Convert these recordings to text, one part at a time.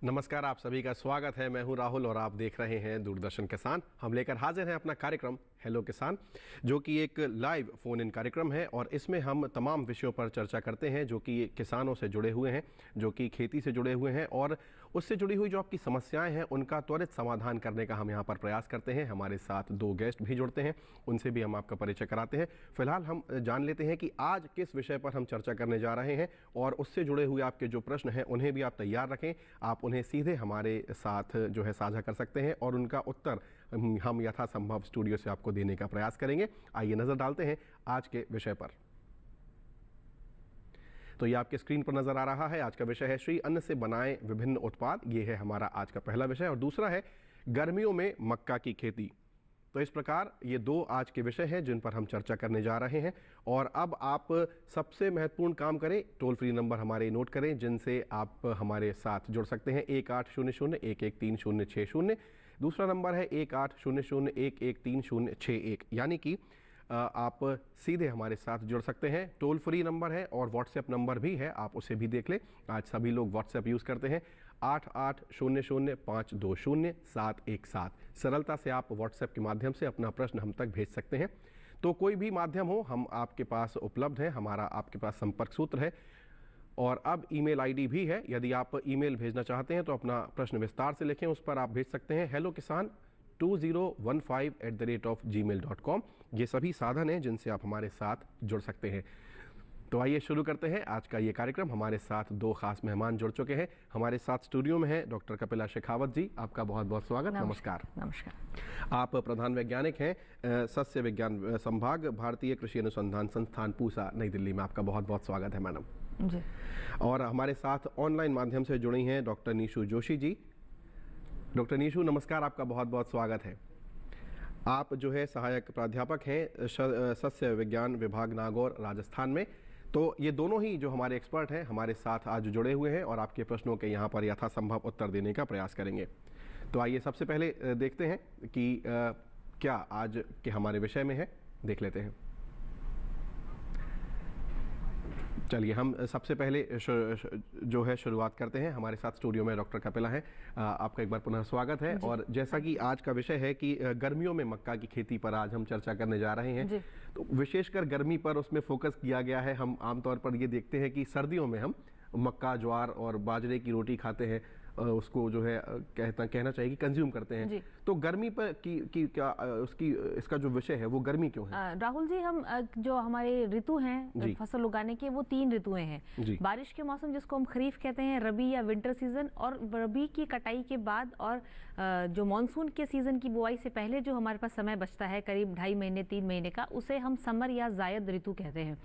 नमस्कार, आप सभी का स्वागत है। मैं हूं राहुल और आप देख रहे हैं दूरदर्शन किसान। हम लेकर हाजिर हैं अपना कार्यक्रम हेलो किसान, जो कि एक लाइव फ़ोन इन कार्यक्रम है और इसमें हम तमाम विषयों पर चर्चा करते हैं जो कि किसानों से जुड़े हुए हैं, जो कि खेती से जुड़े हुए हैं और उससे जुड़ी हुई जो आपकी समस्याएं हैं उनका त्वरित समाधान करने का हम यहाँ पर प्रयास करते हैं। हमारे साथ दो गेस्ट भी जुड़ते हैं, उनसे भी हम आपका परिचय कराते हैं। फिलहाल हम जान लेते हैं कि आज किस विषय पर हम चर्चा करने जा रहे हैं और उससे जुड़े हुए आपके जो प्रश्न हैं उन्हें भी आप तैयार रखें। आप उन्हें सीधे हमारे साथ जो है साझा कर सकते हैं और उनका उत्तर हम यथासंभव स्टूडियो से आपको देने का प्रयास करेंगे। आइए नजर डालते हैं आज के विषय पर। तो ये आपके स्क्रीन पर नजर आ रहा है। आज का विषय है श्री अन्न से बनाए विभिन्न उत्पाद। ये है हमारा आज का पहला विषय और दूसरा है गर्मियों में मक्का की खेती। तो इस प्रकार ये दो आज के विषय हैं जिन पर हम चर्चा करने जा रहे हैं। और अब आप सबसे महत्वपूर्ण काम करें, टोल फ्री नंबर हमारे नोट करें जिनसे आप हमारे साथ जुड़ सकते हैं। 1800-113-061। दूसरा नंबर है 1800-113-061, यानी कि आप सीधे हमारे साथ जुड़ सकते हैं। टोल फ्री नंबर है और व्हाट्सएप नंबर भी है, आप उसे भी देख लें। आज सभी लोग व्हाट्सएप यूज़ करते हैं। 8800-520-717। सरलता से आप व्हाट्सएप के माध्यम से अपना प्रश्न हम तक भेज सकते हैं। तो कोई भी माध्यम हो, हम आपके पास उपलब्ध है, हमारा आपके पास संपर्क सूत्र है और अब ईमेल आईडी भी है। यदि आप ईमेल भेजना चाहते हैं तो अपना प्रश्न विस्तार से लिखें, उस पर आप भेज सकते हैं hellokisan2015@gmail.com। ये सभी साधन हैं जिनसे आप हमारे साथ जुड़ सकते हैं। तो आइए शुरू करते हैं आज का ये कार्यक्रम। हमारे साथ दो खास मेहमान जुड़ चुके हैं। हमारे साथ स्टूडियो में हैं डॉक्टर कपिला शेखावत जी, आपका बहुत बहुत स्वागत। नमस्कार। नमस्कार। आप प्रधान वैज्ञानिक हैं सस्य विज्ञान संभाग, भारतीय कृषि अनुसंधान संस्थान, पूसा, नई दिल्ली में। आपका बहुत बहुत स्वागत है मैडम जी। और हमारे साथ ऑनलाइन माध्यम से जुड़ी हैं डॉक्टर नीशू जोशी जी। डॉक्टर नीशू नमस्कार, आपका बहुत बहुत स्वागत है। आप जो है सहायक प्राध्यापक हैं सस्य विज्ञान विभाग, नागौर, राजस्थान में। तो ये दोनों ही जो हमारे एक्सपर्ट हैं हमारे साथ आज जुड़े हुए हैं और आपके प्रश्नों के यहाँ पर यथासंभव उत्तर देने का प्रयास करेंगे। तो आइए सबसे पहले देखते हैं कि क्या आज के हमारे विषय में है, देख लेते हैं। चलिए हम सबसे पहले जो है शुरुआत करते हैं। हमारे साथ स्टूडियो में डॉक्टर कपिला हैं, आपका एक बार पुनः स्वागत है। और जैसा कि आज का विषय है कि गर्मियों में मक्का की खेती पर आज हम चर्चा करने जा रहे हैं, तो विशेषकर गर्मी पर उसमें फोकस किया गया है। हम आमतौर पर ये देखते हैं कि सर्दियों में हम मक्का, ज्वार और बाजरे की रोटी खाते हैं, उसको जो है कहना चाहिए कि कंज्यूम करते हैं। तो गर्मी पर की क्या इसका जो विषय है वो गर्मी क्यों है? राहुल जी, हम जो हमारे ऋतु हैं फसल उगाने के, वो 3 ऋतुएं हैं। बारिश के मौसम जिसको हम खरीफ कहते हैं, रबी या विंटर सीजन, और रबी की कटाई के बाद और जो मानसून के सीजन की बुआई से पहले जो हमारे पास समय बचता है करीब 2.5 महीने 3 महीने का, उसे हम समर या जायद ऋतु कहते हैं।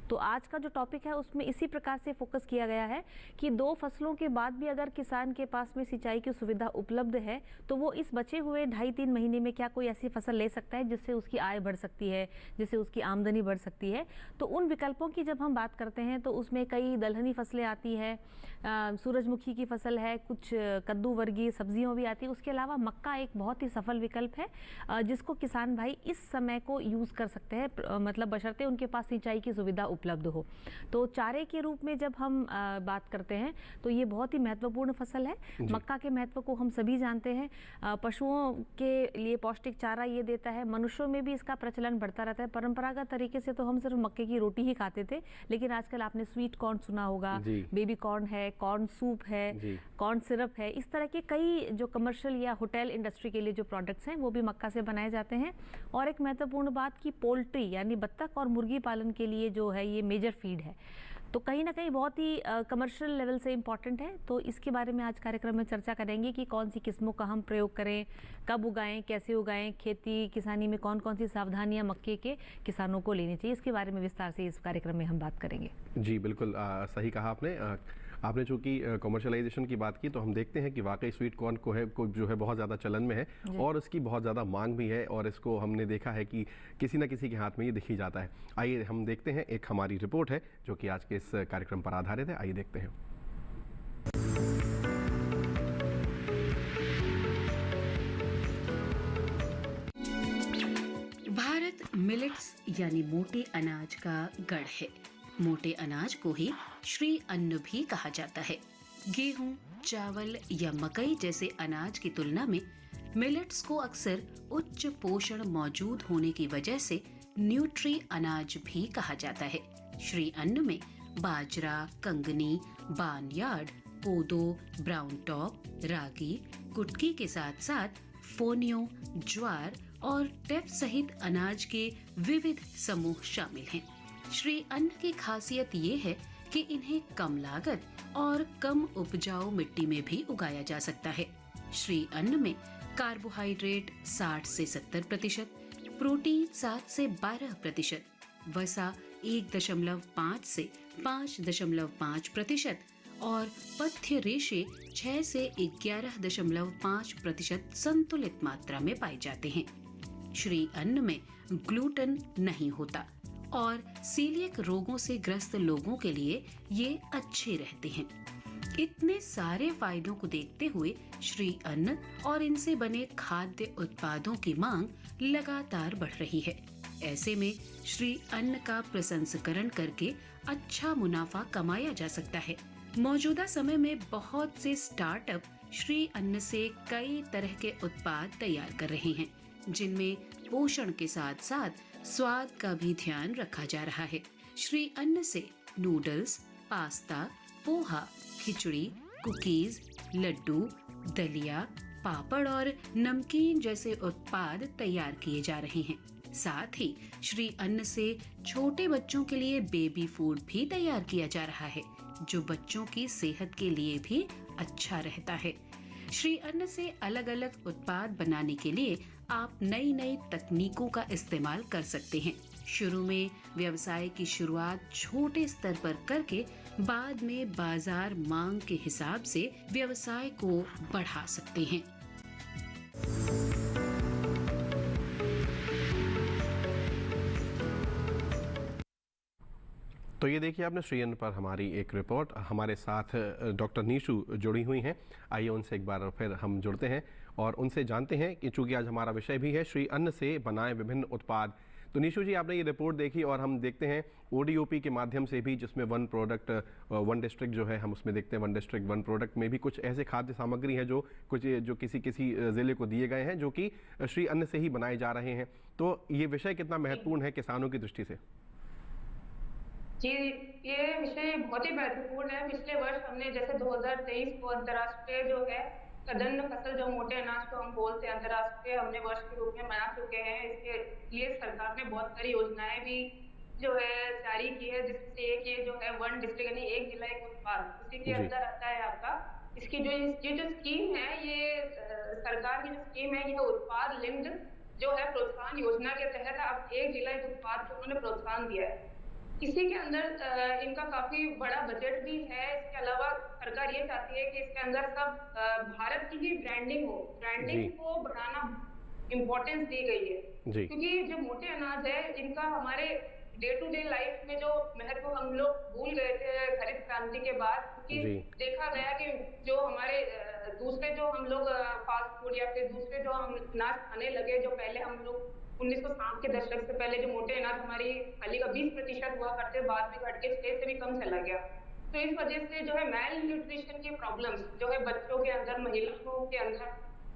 तो आज का जो टॉपिक है उसमें इसी प्रकार से फोकस किया गया है कि 2 फसलों के बाद भी अगर किसान के पास में सिंचाई की सुविधा उपलब्ध है तो वो इस बचे हुए 2.5-3 महीने में क्या कोई ऐसी फसल ले सकता है जिससे उसकी आय बढ़ सकती है, जिससे उसकी आमदनी बढ़ सकती है। तो उन विकल्पों की जब हम बात करते हैं तो उसमें कई दलहनी फसलें आती है, सूरजमुखी की फसल है, कुछ कद्दू वर्गीय सब्जियों भी आती है। उसके अलावा मक्का एक बहुत ही सफल विकल्प है जिसको किसान भाई इस समय को यूज कर सकते हैं, मतलब बशर्ते उनके पास सिंचाई की सुविधा उपलब्ध हो। तो चारे के रूप में जब हम बात करते हैं तो ये बहुत ही महत्वपूर्ण फसल है। मक्का के महत्व को हम सभी जानते हैं। पशुओं के लिए पौष्टिक चारा ये देता है, मनुष्यों में भी इसका प्रचलन बढ़ता रहता है। परंपरागत तरीके से तो हम सिर्फ मक्के की रोटी ही खाते थे, लेकिन आजकल आपने स्वीट कॉर्न सुना होगा, बेबी कॉर्न है, कॉर्न सूप है, कॉर्न सिरप है। इस तरह के कई जो कमर्शियल या होटल इंडस्ट्री के लिए जो प्रोडक्ट्स हैं वो भी मक्का से बनाए जाते हैं। और एक महत्वपूर्ण बात कि पोल्ट्री यानी बत्तख और मुर्गी पालन के लिए जो है ये मेजर फीड है, तो कहीं ना कहीं बहुत ही कमर्शियल लेवल से इम्पॉर्टेंट है। तो इसके बारे में आज कार्यक्रम में चर्चा करेंगे कि कौन सी किस्मों का हम प्रयोग करें, कब उगाएं, कैसे उगाएं, खेती किसानी में कौन कौन सी सावधानियां मक्के के किसानों को लेनी चाहिए, इसके बारे में विस्तार से इस कार्यक्रम में हम बात करेंगे। जी बिल्कुल, सही कहा आपने चूंकि कमर्शलाइजेशन की बात की तो हम देखते हैं कि वाकई स्वीट कॉर्न को जो है बहुत ज़्यादा चलन में है और उसकी बहुत ज़्यादा मांग भी है और इसको हमने देखा है कि किसी न किसी के हाथ में ये दिख ही जाता है। आइए हम देखते हैं, एक हमारी रिपोर्ट है जो कि आज के इस कार्यक्रम पर आधारित है। आइए देखते हैं। भारत मिलेट्स यानी मोटे अनाज का गढ़ है। मोटे अनाज को ही श्री अन्न भी कहा जाता है। गेहूं, चावल या मकई जैसे अनाज की तुलना में मिलेट्स को अक्सर उच्च पोषण मौजूद होने की वजह से न्यूट्री अनाज भी कहा जाता है। श्री अन्न में बाजरा, कंगनी, बार्नयार्ड, कोदो, ब्राउन टॉप, रागी, कुटकी के साथ साथ फोनियो, ज्वार और टेफ सहित अनाज के विविध समूह शामिल हैं। श्री अन्न की खासियत ये है कि इन्हें कम लागत और कम उपजाऊ मिट्टी में भी उगाया जा सकता है। श्री अन्न में कार्बोहाइड्रेट 60 से 70%, प्रोटीन 7 से 12%, वसा 1.5 से 5.5% और पथ्य रेशे 6 से 11.5% संतुलित मात्रा में पाए जाते हैं। श्री अन्न में ग्लूटेन नहीं होता और सीलिएक रोगों से ग्रस्त लोगों के लिए ये अच्छे रहते हैं। इतने सारे फायदों को देखते हुए श्री अन्न और इनसे बने खाद्य उत्पादों की मांग लगातार बढ़ रही है। ऐसे में श्री अन्न का प्रसंस्करण करके अच्छा मुनाफा कमाया जा सकता है। मौजूदा समय में बहुत से स्टार्टअप श्री अन्न से कई तरह के उत्पाद तैयार कर रहे हैं, जिनमें पोषण के साथ साथ स्वाद का भी ध्यान रखा जा रहा है। श्री अन्न से नूडल्स, पास्ता, पोहा, खिचड़ी, कुकीज, लड्डू, दलिया, पापड़ और नमकीन जैसे उत्पाद तैयार किए जा रहे हैं। साथ ही श्री अन्न से छोटे बच्चों के लिए बेबी फूड भी तैयार किया जा रहा है, जो बच्चों की सेहत के लिए भी अच्छा रहता है। श्री अन्न से अलग अलग उत्पाद बनाने के लिए आप नई नई तकनीकों का इस्तेमाल कर सकते हैं। शुरू में व्यवसाय की शुरुआत छोटे स्तर पर करके बाद में बाजार मांग के हिसाब से व्यवसाय को बढ़ा सकते हैं। तो ये देखिए आपने श्री अन्न पर हमारी एक रिपोर्ट। हमारे साथ डॉक्टर नीशू जुड़ी हुई हैं। आइए उनसे एक बार फिर हम जुड़ते हैं और उनसे जानते हैं कि चूंकि आज हमारा विषय भी है श्री अन्न से बनाए विभिन्न उत्पाद। तो नीशू जी, आपने ये रिपोर्ट देखी और हम देखते हैं ODOP के माध्यम से भी, जिसमें वन प्रोडक्ट वन डिस्ट्रिक्ट जो है, हम उसमें देखते हैं वन डिस्ट्रिक्ट वन प्रोडक्ट में भी कुछ ऐसे खाद्य सामग्री है जो किसी ज़िले को दिए गए हैं, जो कि श्री अन्न से ही बनाए जा रहे हैं। तो ये विषय कितना महत्वपूर्ण है किसानों की दृष्टि से? जी, ये विषय बहुत ही महत्वपूर्ण है। पिछले वर्ष हमने जैसे 2023 को अंतर्राष्ट्रीय जो है कदन्न फसल, जो मोटे अनाज को हम बोलते हैं, अंतर्राष्ट्रीय हमने वर्ष के रूप में मना चुके हैं। इसके लिए सरकार ने बहुत सारी योजनाएं भी जो है जारी की है, जिससे एक ये जो है वन डिस्ट्रिक्ट यानी एक जिला एक उत्पाद, उसी के अंदर आता है आपका। इसकी जो स्कीम है, ये सरकार की जो स्कीम है, यह उत्पाद लिंक्ड जो है प्रोत्साहन योजना के तहत अब एक जिला एक उत्पाद को उन्होंने प्रोत्साहन दिया है। इसी के अंदर इनका काफी बड़ा बजट भी है। इसके अलावा सरकार ये चाहती है कि इसके अंदर सब भारत की ही ब्रांडिंग हो, ब्रांडिंग को बढ़ाना इम्पोर्टेंस दी गई है, क्योंकि जो मोटे अनाज है इनका हमारे डे टू डे लाइफ में जो महत्व हम लोग भूल गए थे हरित क्रांति के बाद, क्योंकि देखा गया कि जो हमारे दूसरे जो हम लोग फास्ट फूड या फिर दूसरे जो हम अनाज खाने लगे, जो पहले हम लोग 1960 के दशक से पहले जो मोटे अनाज हमारी थाली का 20% हुआ करते, बाद में घट के 6 से भी कम चला गया। तो इस वजह से जो है मेल न्यूट्रिशन की प्रॉब्लम्स जो है बच्चों के अंदर, महिलाओं के अंदर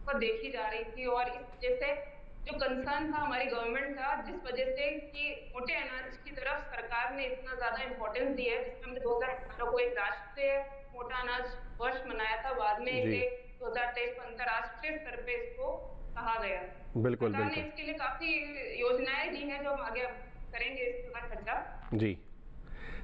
पर देखी जा रही थी। और इस वजह से जो कंसर्न था हमारी गवर्नमेंट का, जिस वजह से कि मोटे अनाज की तरफ सरकार ने इतना ज्यादा इम्पोर्टेंस दी है, जिसमें हमने 2018 को एक राष्ट्रीय मोटा अनाज वर्ष मनाया था, बाद में इसे 2023 को अंतर्राष्ट्रीय स्तर पे इसको कहा गया। बिल्कुल सरकार ने इसके लिए काफी योजनाएं दी हैं, जो हम आगे करेंगे इस पर चर्चा। जी,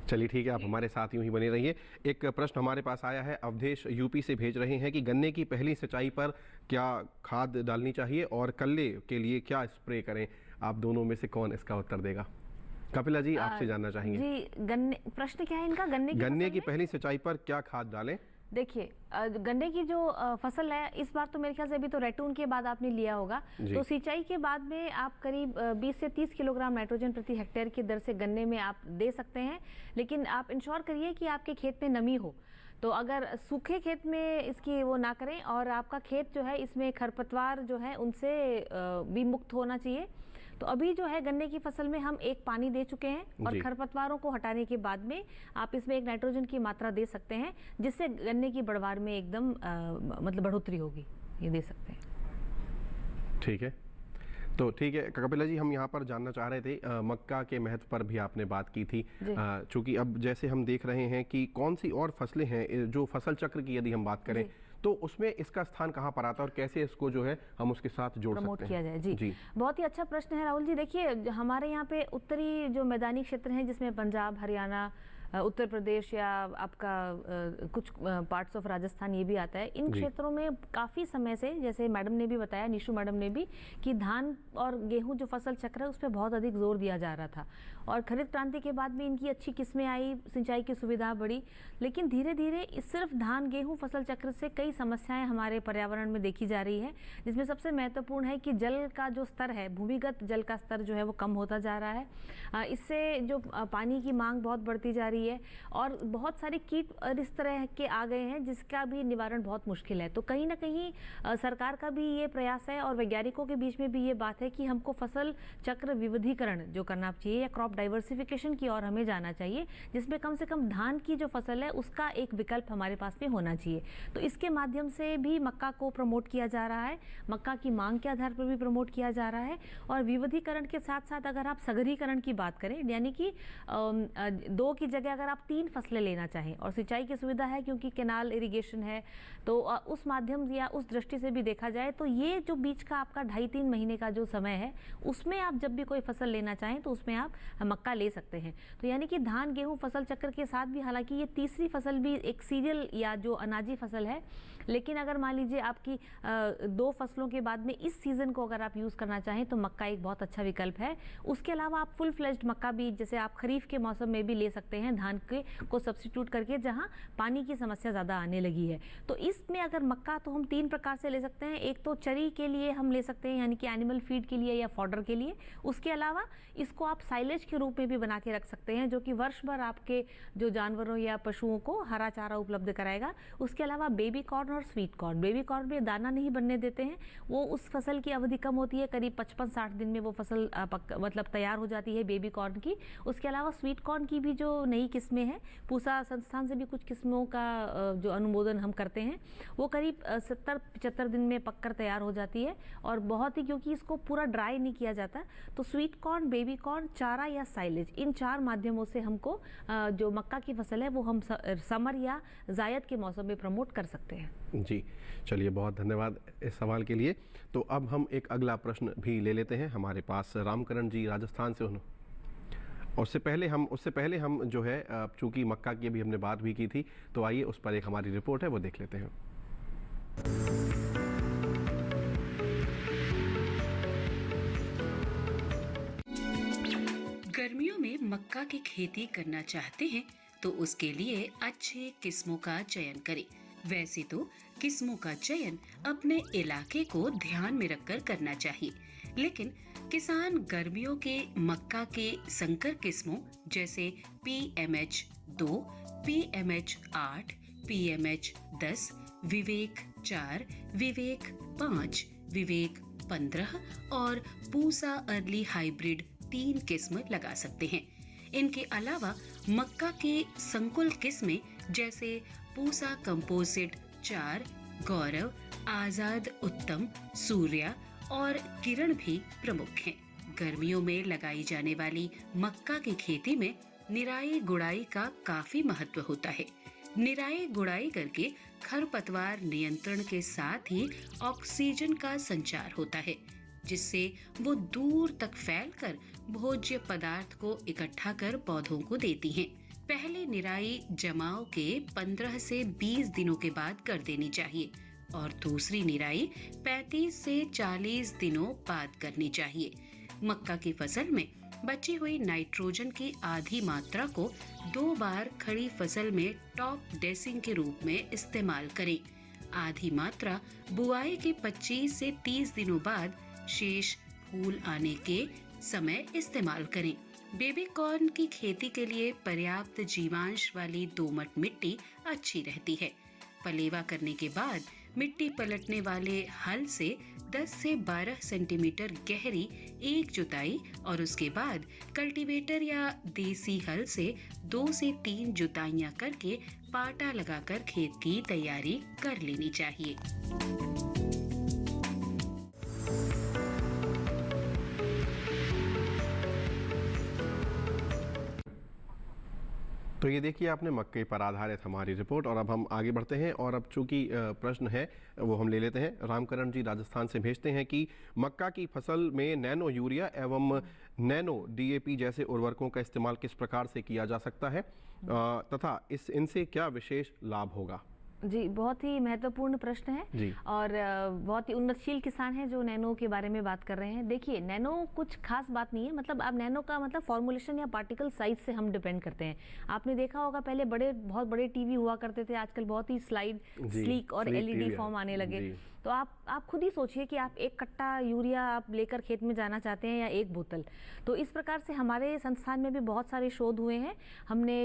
चलिए ठीक है, आप हमारे साथ यूं ही बने रहिए। एक प्रश्न हमारे पास आया है, अवधेश यूपी से भेज रहे हैं कि गन्ने की पहली सिंचाई पर क्या खाद डालनी चाहिए और कल्ले के लिए क्या स्प्रे करें? आप दोनों में से कौन इसका उत्तर देगा? कपिला जी, आपसे जानना चाहेंगे। जी, गन्ने, प्रश्न क्या है इनका? गन्ने की पहली सिंचाई पर क्या खाद डालें? देखिए, गन्ने की जो फसल है, इस बार तो मेरे ख्याल से अभी तो रैटून के बाद आपने लिया होगा, तो सिंचाई के बाद में आप करीब 20 से 30 किलोग्राम नाइट्रोजन प्रति हेक्टेयर की दर से गन्ने में आप दे सकते हैं। लेकिन आप इंश्योर करिए कि आपके खेत में नमी हो। तो अगर सूखे खेत में इसकी वो ना करें, और आपका खेत जो है इसमें खरपतवार जो है उनसे भी मुक्त होना चाहिए। तो अभी जो है गन्ने की फसल में हम एक पानी दे चुके हैं और खरपतवारों को हटाने के बाद में आप इसमें एक नाइट्रोजन की मात्रा दे सकते हैं, जिससे गन्ने की बढ़वार में एकदम मतलब बढ़ोतरी होगी, ये दे सकते हैं। ठीक है, तो ठीक है कपिला जी, हम यहाँ पर जानना चाह रहे थे मक्का के महत्व पर भी आपने बात की थी। चूंकि अब जैसे हम देख रहे हैं कि कौन सी और फसलें हैं जो फसल चक्र की यदि हम बात करें तो उसमें इसका स्थान कहाँ पर आता है और कैसे इसको जो है हम उसके साथ जोड़ प्रमोट सकते किया हैं? जाए। जी बहुत ही अच्छा प्रश्न है राहुल जी। देखिए हमारे यहाँ पे उत्तरी जो मैदानी क्षेत्र हैं, जिसमें पंजाब, हरियाणा, उत्तर प्रदेश या आपका कुछ पार्ट्स ऑफ राजस्थान ये भी आता है, इन क्षेत्रों में काफ़ी समय से, जैसे मैडम ने भी बताया, निशु मैडम ने भी, कि धान और गेहूं जो फसल चक्र है उस पर बहुत अधिक जोर दिया जा रहा था और हरित क्रांति के बाद भी इनकी अच्छी किस्में आई, सिंचाई की सुविधा बढ़ी, लेकिन धीरे धीरे सिर्फ धान गेहूं फसल चक्र से कई समस्याएं हमारे पर्यावरण में देखी जा रही है, जिसमें सबसे महत्वपूर्ण है कि जल का जो स्तर है, भूमिगत जल का स्तर जो है वो कम होता जा रहा है। इससे जो पानी की मांग बहुत बढ़ती जा रही है और बहुत सारे कीट इस तरह के आ गए हैं जिसका भी निवारण बहुत मुश्किल है। तो कहीं ना कहीं सरकार का भी ये प्रयास है और वैज्ञानिकों के बीच में भी ये बात है कि हमको फसल चक्र विविधीकरण जो करना चाहिए या क्रॉप डाइवर्सिफिकेशन की ओर हमें जाना चाहिए, जिसमें कम से कम धान की जो फसल है उसका एक विकल्प हमारे पास में होना चाहिए। तो इसके माध्यम से भी मक्का को प्रमोट किया जा रहा है, मक्का की मांग के आधार पर भी प्रमोट किया जा रहा है। और विविधीकरण के साथ साथ अगर आप सघरीकरण की बात करें, यानी कि 2 की जगह अगर आप 3 फसलें लेना चाहें और सिंचाई की सुविधा है क्योंकि कैनाल इरिगेशन है, तो उस माध्यम या उस दृष्टि से भी देखा जाए तो ये जो बीच का आपका 2.5-3 महीने का जो समय है, उसमें आप जब भी कोई फसल लेना चाहें तो उसमें आप मक्का ले सकते हैं। तो यानी कि धान गेहूं फसल चक्र के साथ भी, हालांकि ये तीसरी फसल भी एक सीरियल या जो अनाजी फसल है, लेकिन अगर मान लीजिए आपकी 2 फसलों के बाद में इस सीजन को अगर आप यूज़ करना चाहें तो मक्का एक बहुत अच्छा विकल्प है। उसके अलावा आप फुल फ्लेज्ड मक्का भी, जैसे आप खरीफ के मौसम में भी ले सकते हैं, धान के को सब्स्टिट्यूट करके, जहां पानी की समस्या ज़्यादा आने लगी है। तो इसमें अगर मक्का तो हम 3 प्रकार से ले सकते हैं। एक तो चरी के लिए हम ले सकते हैं, यानी कि एनिमल फीड के लिए या फॉडर के लिए। उसके अलावा इसको आप साइलेज के रूप में भी बना के रख सकते हैं, जो कि वर्ष भर आपके जो जानवरों या पशुओं को हरा चारा उपलब्ध कराएगा। उसके अलावा बेबी कॉर्न और स्वीट कॉर्न, बेबी कॉर्न में दाना नहीं बनने देते हैं, वो उस फसल की अवधि कम होती है, करीब 55-60 दिन में वो फसल मतलब तैयार हो जाती है बेबी कॉर्न की। उसके अलावा स्वीट कॉर्न की भी जो नई किस्में हैं, पूसा संस्थान से भी कुछ किस्मों का जो अनुमोदन हम करते हैं, वो करीब 70-75 दिन में पककर तैयार हो जाती है और बहुत ही, क्योंकि इसको पूरा ड्राई नहीं किया जाता। तो स्वीट कॉर्न, बेबी कॉर्न, चारा या साइलेज, इन 4 माध्यमों से हमको जो मक्का की फसल है वो हम समर या जायद के मौसम में प्रमोट कर सकते हैं। जी चलिए, बहुत धन्यवाद इस सवाल के लिए। तो अब हम एक अगला प्रश्न भी ले लेते हैं। हमारे पास रामकरण जी राजस्थान से, उससे पहले हम जो है, चूंकि मक्का की अभी हमने बात भी की थी, तो आइए उस पर एक हमारी रिपोर्ट है वो देख लेते हैं। गर्मियों में मक्का की खेती करना चाहते हैं तो उसके लिए अच्छे किस्मों का चयन करें। वैसे तो किस्मों का चयन अपने इलाके को ध्यान में रखकर करना चाहिए, लेकिन किसान गर्मियों के मक्का के संकर किस्मों जैसे PMH 2, PMH 8, PMH 10, विवेक 4, विवेक 5, विवेक 15 और पूसा अर्ली हाइब्रिड 3 किस्म लगा सकते हैं। इनके अलावा मक्का के संकुल किस्में जैसे पूसा कंपोजिट 4, गौरव, आजाद, उत्तम, सूर्या और किरण भी प्रमुख हैं। गर्मियों में लगाई जाने वाली मक्का की खेती में निराई गुड़ाई का काफी महत्व होता है। निराई गुड़ाई करके खरपतवार नियंत्रण के साथ ही ऑक्सीजन का संचार होता है, जिससे वो दूर तक फैलकर भोज्य पदार्थ को इकट्ठा कर पौधों को देती हैं। पहले निराई जमाव के 15 से 20 दिनों के बाद कर देनी चाहिए और दूसरी निराई 35 से 40 दिनों बाद करनी चाहिए। मक्का की फसल में बची हुई नाइट्रोजन की आधी मात्रा को 2 बार खड़ी फसल में टॉप ड्रेसिंग के रूप में इस्तेमाल करें। आधी मात्रा बुआई के 25 से 30 दिनों बाद शेष फूल आने के समय इस्तेमाल करें। बेबी कॉर्न की खेती के लिए पर्याप्त जीवांश वाली दोमट मिट्टी अच्छी रहती है। पलेवा करने के बाद मिट्टी पलटने वाले हल से 10 से 12 सेंटीमीटर गहरी एक जुताई और उसके बाद कल्टीवेटर या देसी हल से 2 से 3 जुताइयां करके पाटा लगाकर खेत की तैयारी कर लेनी चाहिए। तो ये देखिए आपने मक्के पर आधारित हमारी रिपोर्ट, और अब हम आगे बढ़ते हैं और अब चूंकि प्रश्न है वो हम ले लेते हैं। रामकरण जी राजस्थान से भेजते हैं कि मक्का की फसल में नैनो यूरिया एवं नैनो डीएपी जैसे उर्वरकों का इस्तेमाल किस प्रकार से किया जा सकता है तथा इनसे क्या विशेष लाभ होगा? जी, बहुत ही महत्वपूर्ण प्रश्न है और बहुत ही उन्नतशील किसान हैं जो नैनो के बारे में बात कर रहे हैं। देखिए, नैनो कुछ खास बात नहीं है, मतलब अब नैनो का मतलब फॉर्मुलेशन या पार्टिकल साइज से हम डिपेंड करते हैं। आपने देखा होगा पहले बहुत बड़े टीवी हुआ करते थे, आजकल बहुत ही स्लाइड, स्लीक और एलईडी फॉर्म आने लगे। तो आप खुद ही सोचिए कि आप 1 कट्टा यूरिया आप लेकर खेत में जाना चाहते हैं या 1 बोतल। तो इस प्रकार से हमारे संस्थान में भी बहुत सारे शोध हुए हैं। हमने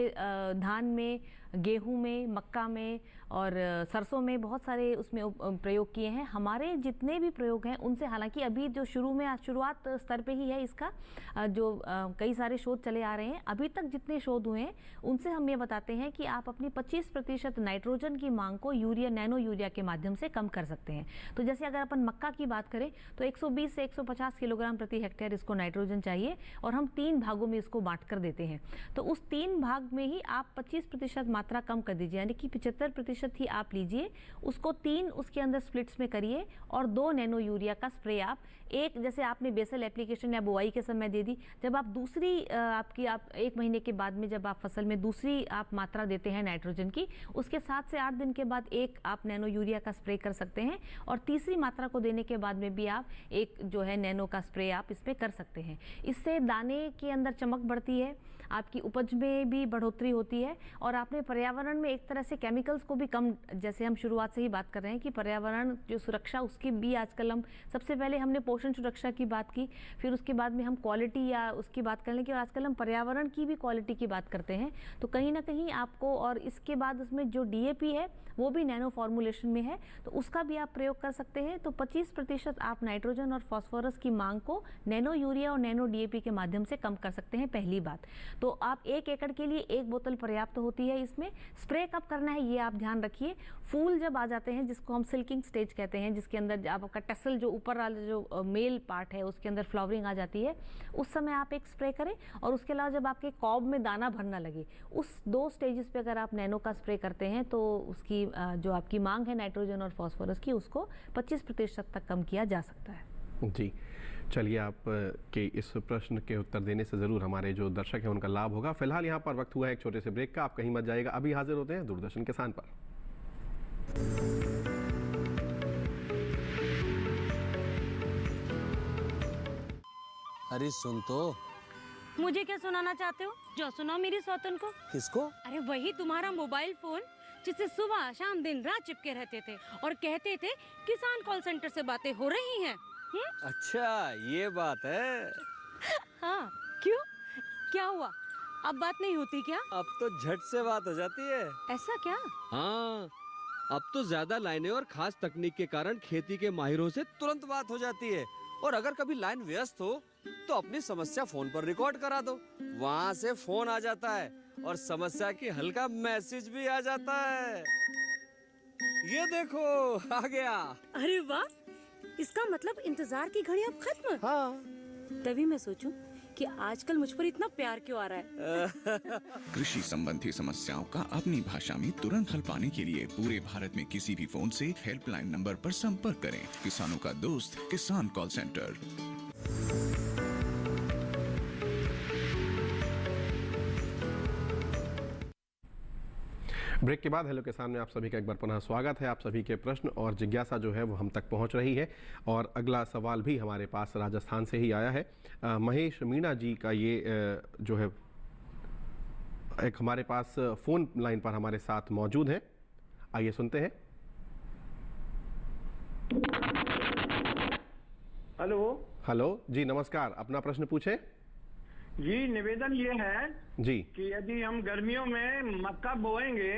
धान में, गेहूं में, मक्का में और सरसों में बहुत सारे उसमें प्रयोग किए हैं। हमारे जितने भी प्रयोग हैं उनसे, हालांकि अभी जो शुरुआत स्तर पे ही है इसका, जो कई सारे शोध चले आ रहे हैं, अभी तक जितने शोध हुए हैं उनसे हम ये बताते हैं कि आप अपनी 25% नाइट्रोजन की मांग को नैनो यूरिया के माध्यम से कम कर सकते हैं। तो जैसे अगर अपन मक्का की बात करें तो 120 से 150 किलोग्राम प्रति हेक्टेयर इसको नाइट्रोजन चाहिए और हम 3 भागों में इसको बांट कर देते हैं। तो उस 3 भाग में ही आप 25% मात्रा कम कर दीजिए, यानी कि 75% ही आप लीजिए, उसको 3 उसके अंदर स्प्लिट्स में करिए और 2 नैनो यूरिया का स्प्रे आप जैसे आपने बेसल एप्लीकेशन या बुआई के समय दे दी, जब आप दूसरी आप 1 महीने के बाद में जब आप फसल में दूसरी आप मात्रा देते हैं नाइट्रोजन की, उसके 7 से 8 दिन के बाद आप नैनो यूरिया का स्प्रे कर सकते हैं और तीसरी मात्रा को देने के बाद में भी आप जो है नैनो का स्प्रे आप इसमें कर सकते हैं। इससे दाने के अंदर चमक बढ़ती है, आपकी उपज में भी बढ़ोतरी होती है और आपने पर्यावरण में एक तरह से केमिकल्स को भी कम, जैसे हम शुरुआत से ही बात कर रहे हैं कि पर्यावरण जो सुरक्षा उसकी भी आजकल हम सबसे पहले हमने पोषण सुरक्षा की बात की, फिर उसके बाद में हम क्वालिटी या उसकी बात करने की, और आजकल हम पर्यावरण की भी क्वालिटी की बात करते हैं। तो कहीं ना कहीं आपको, और इसके बाद उसमें जो डीएपी है वो भी नैनो फॉर्मुलेशन में है, तो उसका भी आप प्रयोग कर सकते हैं। तो 25% आप नाइट्रोजन और फास्फोरस की मांग को नैनो यूरिया और नैनो डीएपी के माध्यम से कम कर सकते हैं, पहली बात। तो आप 1 एकड़ के लिए 1 बोतल पर्याप्त होती है। इसमें स्प्रे कब करना है ये आप ध्यान रखिए। फूल जब आ जाते हैं, जिसको हम सिल्किंग स्टेज कहते हैं, जिसके अंदर आपका टेसल जो ऊपर वाला जो मेल पार्ट है उसके अंदर फ्लावरिंग आ जाती है, उस समय आप एक स्प्रे करें। और उसके अलावा जब आपके कॉब में दाना भरना लगे, उस 2 स्टेजेस पे अगर आप नैनो का स्प्रे करते हैं तो उसकी जो आपकी मांग है नाइट्रोजन और फास्फोरस की, उसको 25% तक कम किया जा सकता है। जी, चलिए, आप के इस प्रश्न के उत्तर देने से ज़रूर हमारे जो दर्शक हैं उनका लाभ होगा। फिलहाल यहाँ पर वक्त हुआ है एक छोटे से ब्रेक का, आप कहीं मत जाइएगा। अभी हाजिर होते हैं दूरदर्शन किसान पर। अरे सुन तो। मुझे क्या सुनाना चाहते हो? जो सुनाओ मेरी सौतन को। किसको? अरे वही तुम्हारा मोबाइल फोन जिससे सुबह शाम दिन रात चिपके रहते थे और कहते थे किसान कॉल सेंटर से बातें हो रही हैं। अच्छा, ये बात है। हाँ, क्यों? क्या हुआ? अब बात नहीं होती क्या? अब तो झट से बात हो जाती है। ऐसा क्या? हाँ, अब तो ज्यादा लाइनें और खास तकनीक के कारण खेती के माहिरों से तुरंत बात हो जाती है। और अगर कभी लाइन व्यस्त हो तो अपनी समस्या फोन पर रिकॉर्ड करा दो, वहाँ से फोन आ जाता है और समस्या की हल का मैसेज भी आ जाता है। ये देखो, आ गया। अरे वाह, इसका मतलब इंतजार की घड़ी अब खत्म। हाँ। तभी मैं सोचूं कि आजकल मुझ पर इतना प्यार क्यों आ रहा है। कृषि संबंधी समस्याओं का अपनी भाषा में तुरंत हल पाने के लिए पूरे भारत में किसी भी फोन से हेल्पलाइन नंबर पर संपर्क करें। किसानों का दोस्त किसान कॉल सेंटर। ब्रेक के बाद हेलो किसान में आप सभी का एक बार पुनः स्वागत है। आप सभी के प्रश्न और जिज्ञासा जो है वो हम तक पहुंच रही है और अगला सवाल भी हमारे पास राजस्थान से ही आया है। महेश मीणा जी का ये जो है एक हमारे पास फ़ोन लाइन पर हमारे साथ मौजूद हैं। आइए सुनते हैं। हेलो। हेलो जी, नमस्कार। अपना प्रश्न पूछें। जी, निवेदन ये है जी कि यदि हम गर्मियों में मक्का बोएंगे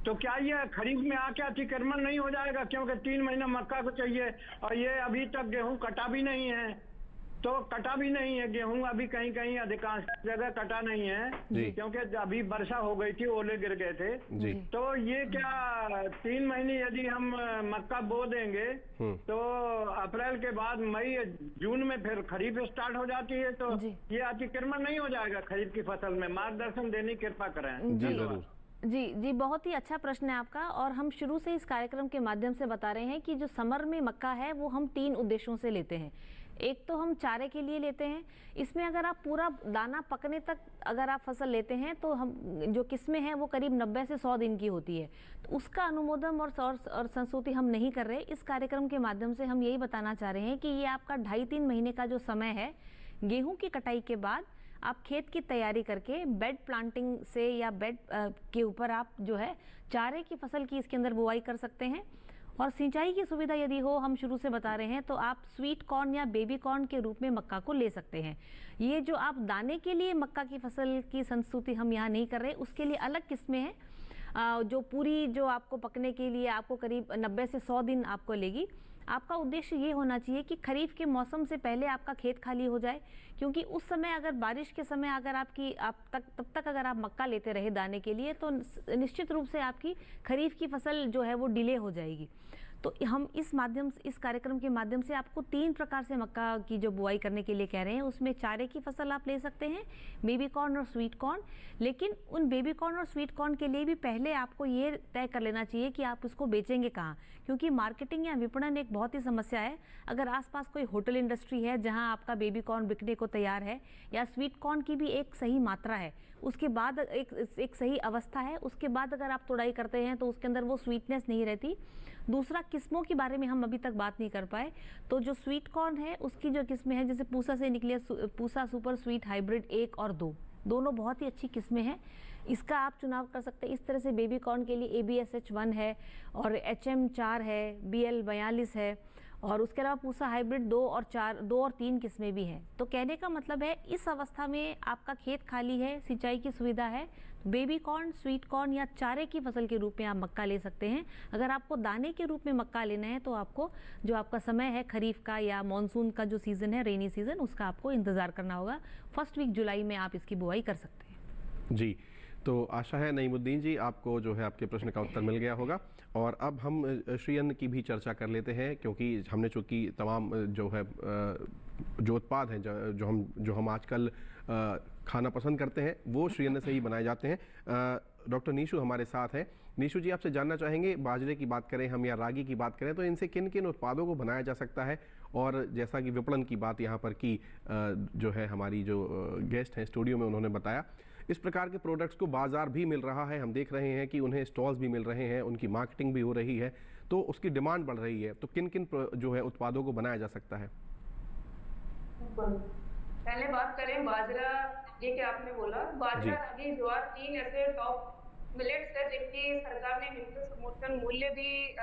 तो क्या ये खरीफ में आके अतिक्रमण नहीं हो जाएगा? क्योंकि 3 महीना मक्का को चाहिए और ये अभी तक गेहूं कटा भी नहीं है, तो कटा भी नहीं है गेहूं अभी, कहीं कहीं अधिकांश जगह कटा नहीं है क्योंकि अभी वर्षा हो गई थी, ओले गिर गए थे जी। तो ये क्या 3 महीने यदि हम मक्का बो देंगे तो अप्रैल के बाद मई जून में फिर खरीफ स्टार्ट हो जाती है, तो ये अतिक्रमण नहीं हो जाएगा खरीफ की फसल में? मार्गदर्शन देने की कृपा करें। जी जरूर। जी, बहुत ही अच्छा प्रश्न है आपका। और हम शुरू से इस कार्यक्रम के माध्यम से बता रहे हैं कि जो समर में मक्का है वो हम 3 उद्देश्यों से लेते हैं। एक तो हम चारे के लिए लेते हैं, इसमें अगर आप पूरा दाना पकने तक अगर आप फसल लेते हैं तो हम जो किस्में हैं वो करीब 90 से 100 दिन की होती है, तो उसका अनुमोदन और संस्तुति हम नहीं कर रहे। इस कार्यक्रम के माध्यम से हम यही बताना चाह रहे हैं कि ये आपका 2.5-3 महीने का जो समय है, गेहूं की कटाई के बाद आप खेत की तैयारी करके बेड प्लांटिंग से या बेड के ऊपर आप जो है चारे की फसल की इसके अंदर बुआई कर सकते हैं। और सिंचाई की सुविधा यदि हो, हम शुरू से बता रहे हैं, तो आप स्वीट कॉर्न या बेबी कॉर्न के रूप में मक्का को ले सकते हैं। ये जो आप दाने के लिए मक्का की फसल की संस्तुति हम यहाँ नहीं कर रहे, उसके लिए अलग किस्में हैं जो पूरी जो आपको पकने के लिए आपको करीब 90 से 100 दिन आपको लेगी। आपका उद्देश्य ये होना चाहिए कि खरीफ के मौसम से पहले आपका खेत खाली हो जाए, क्योंकि उस समय अगर बारिश के समय अगर तब तक अगर आप मक्का लेते रहे दाने के लिए तो निश्चित रूप से आपकी खरीफ की फसल जो है वो डिले हो जाएगी। तो हम इस कार्यक्रम के माध्यम से आपको 3 प्रकार से मक्का की जो बुआई करने के लिए कह रहे हैं। उसमें चारे की फसल आप ले सकते हैं, बेबी कॉर्न और स्वीट कॉर्न। लेकिन उन बेबी कॉर्न और स्वीट कॉर्न के लिए भी पहले आपको ये तय कर लेना चाहिए कि आप उसको बेचेंगे कहाँ, क्योंकि मार्केटिंग या विपणन एक बहुत ही समस्या है। अगर आसपास कोई होटल इंडस्ट्री है जहाँ आपका बेबी कॉर्न बिकने को तैयार है, या स्वीट कॉर्न की भी एक सही मात्रा है, उसके बाद एक सही अवस्था है, उसके बाद अगर आप तुड़ाई करते हैं तो उसके अंदर वो स्वीटनेस नहीं रहती। दूसरा, किस्मों के बारे में हम अभी तक बात नहीं कर पाए, तो जो स्वीट कॉर्न है उसकी जो किस्में हैं, जैसे पूसा से निकले पूसा सुपर स्वीट हाइब्रिड 1 और 2, दोनों बहुत ही अच्छी किस्में हैं, इसका आप चुनाव कर सकते हैं। इस तरह से बेबी कॉर्न के लिए ABSH1 है और HM4 है, BL42 है, और उसके अलावा पूसा हाइब्रिड 2 और 3 किस्में भी हैं। तो कहने का मतलब है, इस अवस्था में आपका खेत खाली है, सिंचाई की सुविधा है, बेबी कॉर्न, स्वीट कॉर्न या चारे की फसल के रूप में आप मक्का ले सकते हैं। अगर आपको दाने के रूप में मक्का लेना है तो आपको जो आपका समय है खरीफ का या मानसून का जो सीज़न है, रेनी सीज़न, उसका आपको इंतज़ार करना होगा। फर्स्ट वीक जुलाई में आप इसकी बुआई कर सकते हैं। जी, तो आशा है नईमुद्दीन जी आपको जो है आपके प्रश्न का उत्तर मिल गया होगा। और अब हम श्री अन्न की भी चर्चा कर लेते हैं, क्योंकि हमने चूँकि तमाम जो है जो उत्पाद हैं जो हम आजकल खाना पसंद करते हैं वो श्री अन्न से ही बनाए जाते हैं। डॉक्टर नीशू हमारे साथ हैं। नीशू जी, आपसे जानना चाहेंगे, बाजरे की बात करें हम या रागी की बात करें, तो इनसे किन किन उत्पादों को बनाया जा सकता है? और जैसा कि विपणन की बात यहाँ पर की जो है हमारी जो गेस्ट हैं स्टूडियो में उन्होंने बताया, इस प्रकार के प्रोडक्ट्स को बाजार भी मिल रहा है, हम देख रहे हैं कि उन्हें स्टॉल्स भी मिल रहे हैं, उनकी मार्केटिंग भी हो रही है, तो उसकी डिमांड बढ़ रही है। तो किन किन जो है उत्पादों को बनाया जा सकता है? पहले बात करें बाजरा, ये क्या आपने बोला, बाजरा, रागी, ज्वार, 3 ऐसे टॉप मिलेट्स है जिनकी सरकार ने न्यूनतम समर्थन मूल्य भी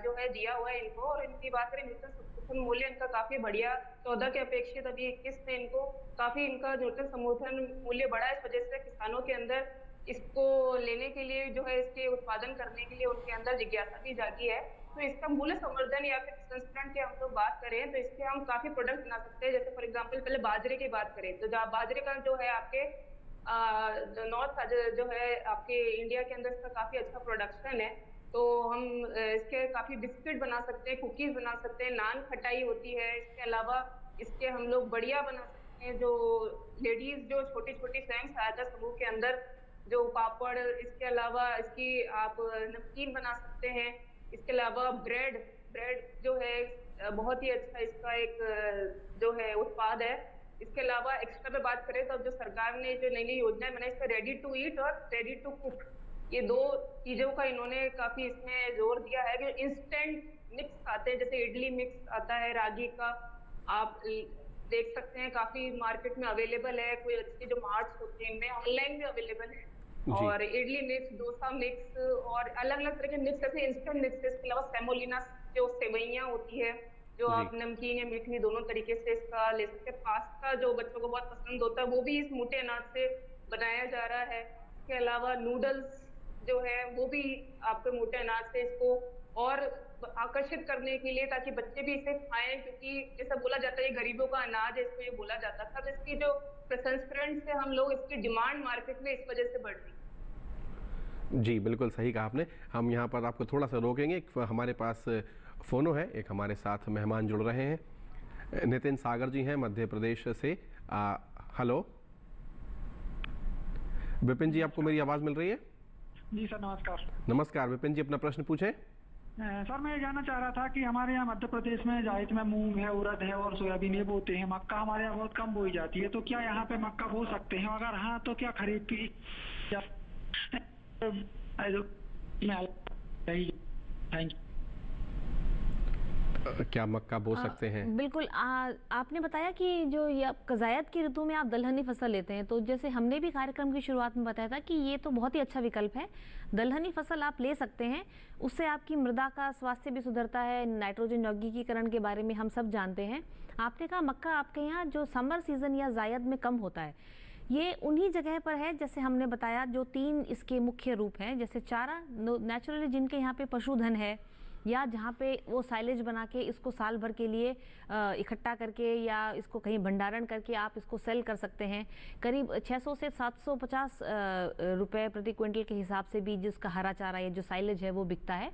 जो है दिया हुआ है इनको। और इनकी बात करें न्यूनतम समर्थन मूल्य इनका काफी बढ़िया, 14 के अपेक्षित अभी 21 में इनको काफी इनका न्यूनतम समर्थन मूल्य बढ़ा। इस वजह से किसानों के अंदर इसको लेने के लिए जो है, इसके उत्पादन करने के लिए उनके अंदर जिज्ञासा भी जागी है। तो इसका मूल्य संवर्धन या फिर संस्करण की हम लोग बात करें तो इसके हम काफी प्रोडक्ट बना सकते हैं। जैसे फॉर एग्जांपल पहले बाजरे की बात करें तो जहाँ बाजरे का जो है आपके नॉर्थ जो है आपके इंडिया के अंदर इसका काफी अच्छा प्रोडक्शन है, तो हम इसके काफी बिस्किट बना सकते हैं, कुकीज बना सकते हैं, नान खटाई होती है। इसके अलावा इसके हम लोग बढ़िया बना सकते हैं, जो लेडीज जो छोटी छोटी स्वयं सहायता समूह के अंदर जो पापड़, इसके अलावा इसकी आप नमकीन बना सकते हैं। इसके अलावा ब्रेड जो है बहुत ही अच्छा इसका एक जो है उत्पाद है। इसके अलावा एक्स्ट्रा पे बात करें तो अब जो सरकार ने जो नई नई योजनाएं बनाई, इसका रेडी टू ईट और रेडी टू कुक, ये 2 चीजों का इन्होंने काफी इसमें जोर दिया है। जो इंस्टेंट मिक्स आते हैं, जैसे इडली मिक्स आता है रागी का, आप देख सकते हैं काफी मार्केट में अवेलेबल है। कोई अच्छी जो मार्ट्स होते हैं इनमें ऑनलाइन भी अवेलेबल है। और इडली मिक्स, डोसा मिक्स और अलग अलग तरह के मिक्स, जैसे इंस्टेंट मिक्स। इसके अलावा सेमोलिना जो सेवइयां होती है, जो आप नमकीन या मीठी दोनों तरीके से इसका ले सकते हैं। पास्ता जो बच्चों को बहुत पसंद होता है वो भी इस मोटे अनाज से बनाया जा रहा है। इसके अलावा नूडल्स जो है वो भी आपके मोटे अनाज से इसको और आकर्षित करने के लिए, ताकि बच्चे भी इसे खाएं, क्योंकि जैसा बोला जाता है ये गरीबों का अनाज है, इसको ये बोला जाता था। तो इसकी जो प्रसंस्करण से हम लोग इसकी डिमांड मार्केट में इस वजह से बढ़ रही। जी बिल्कुल सही कहा आपने। हम यहाँ पर आपको थोड़ा सा रोकेंगे, हमारे पास फोनो है, एक हमारे साथ मेहमान जुड़ रहे हैं। नितिन सागर जी हैं मध्य प्रदेश से। हेलो विपिन जी, आपको मेरी आवाज़ मिल रही है? जी सर नमस्कार। नमस्कार विपिन जी, अपना प्रश्न पूछें। सर मैं ये जानना चाह रहा था कि हमारे यहाँ मध्य प्रदेश में जायद में मूंग है, उड़द है और सोयाबीन ये बोते हैं। मक्का हमारे यहाँ बहुत कम बोई जाती है, तो क्या यहाँ पे मक्का बो सकते हैं? अगर हाँ तो क्या खरीद की थैंक यू। क्या मक्का बो सकते हैं? बिल्कुल। आपने बताया कि जो ये जायद की ऋतु में आप दलहनी फसल लेते हैं, तो जैसे हमने भी कार्यक्रम की शुरुआत में बताया था कि ये तो बहुत ही अच्छा विकल्प है। दलहनी फसल आप ले सकते हैं, उससे आपकी मृदा का स्वास्थ्य भी सुधरता है, नाइट्रोजन यौगिकीकरण के बारे में हम सब जानते हैं। आपने कहा मक्का आपके यहाँ जो समर सीजन या जायद में कम होता है, ये उन्हीं जगह पर है जैसे हमने बताया जो 3 इसके मुख्य रूप हैं, जैसे चारा नेचुरली जिनके यहाँ पे पशुधन है, या जहाँ पे वो साइलेज बना के इसको साल भर के लिए इकट्ठा करके या इसको कहीं भंडारण करके आप इसको सेल कर सकते हैं। करीब 600 से 750 रुपए प्रति क्विंटल के हिसाब से भी जिसका हरा चारा या जो साइलेज है वो बिकता है,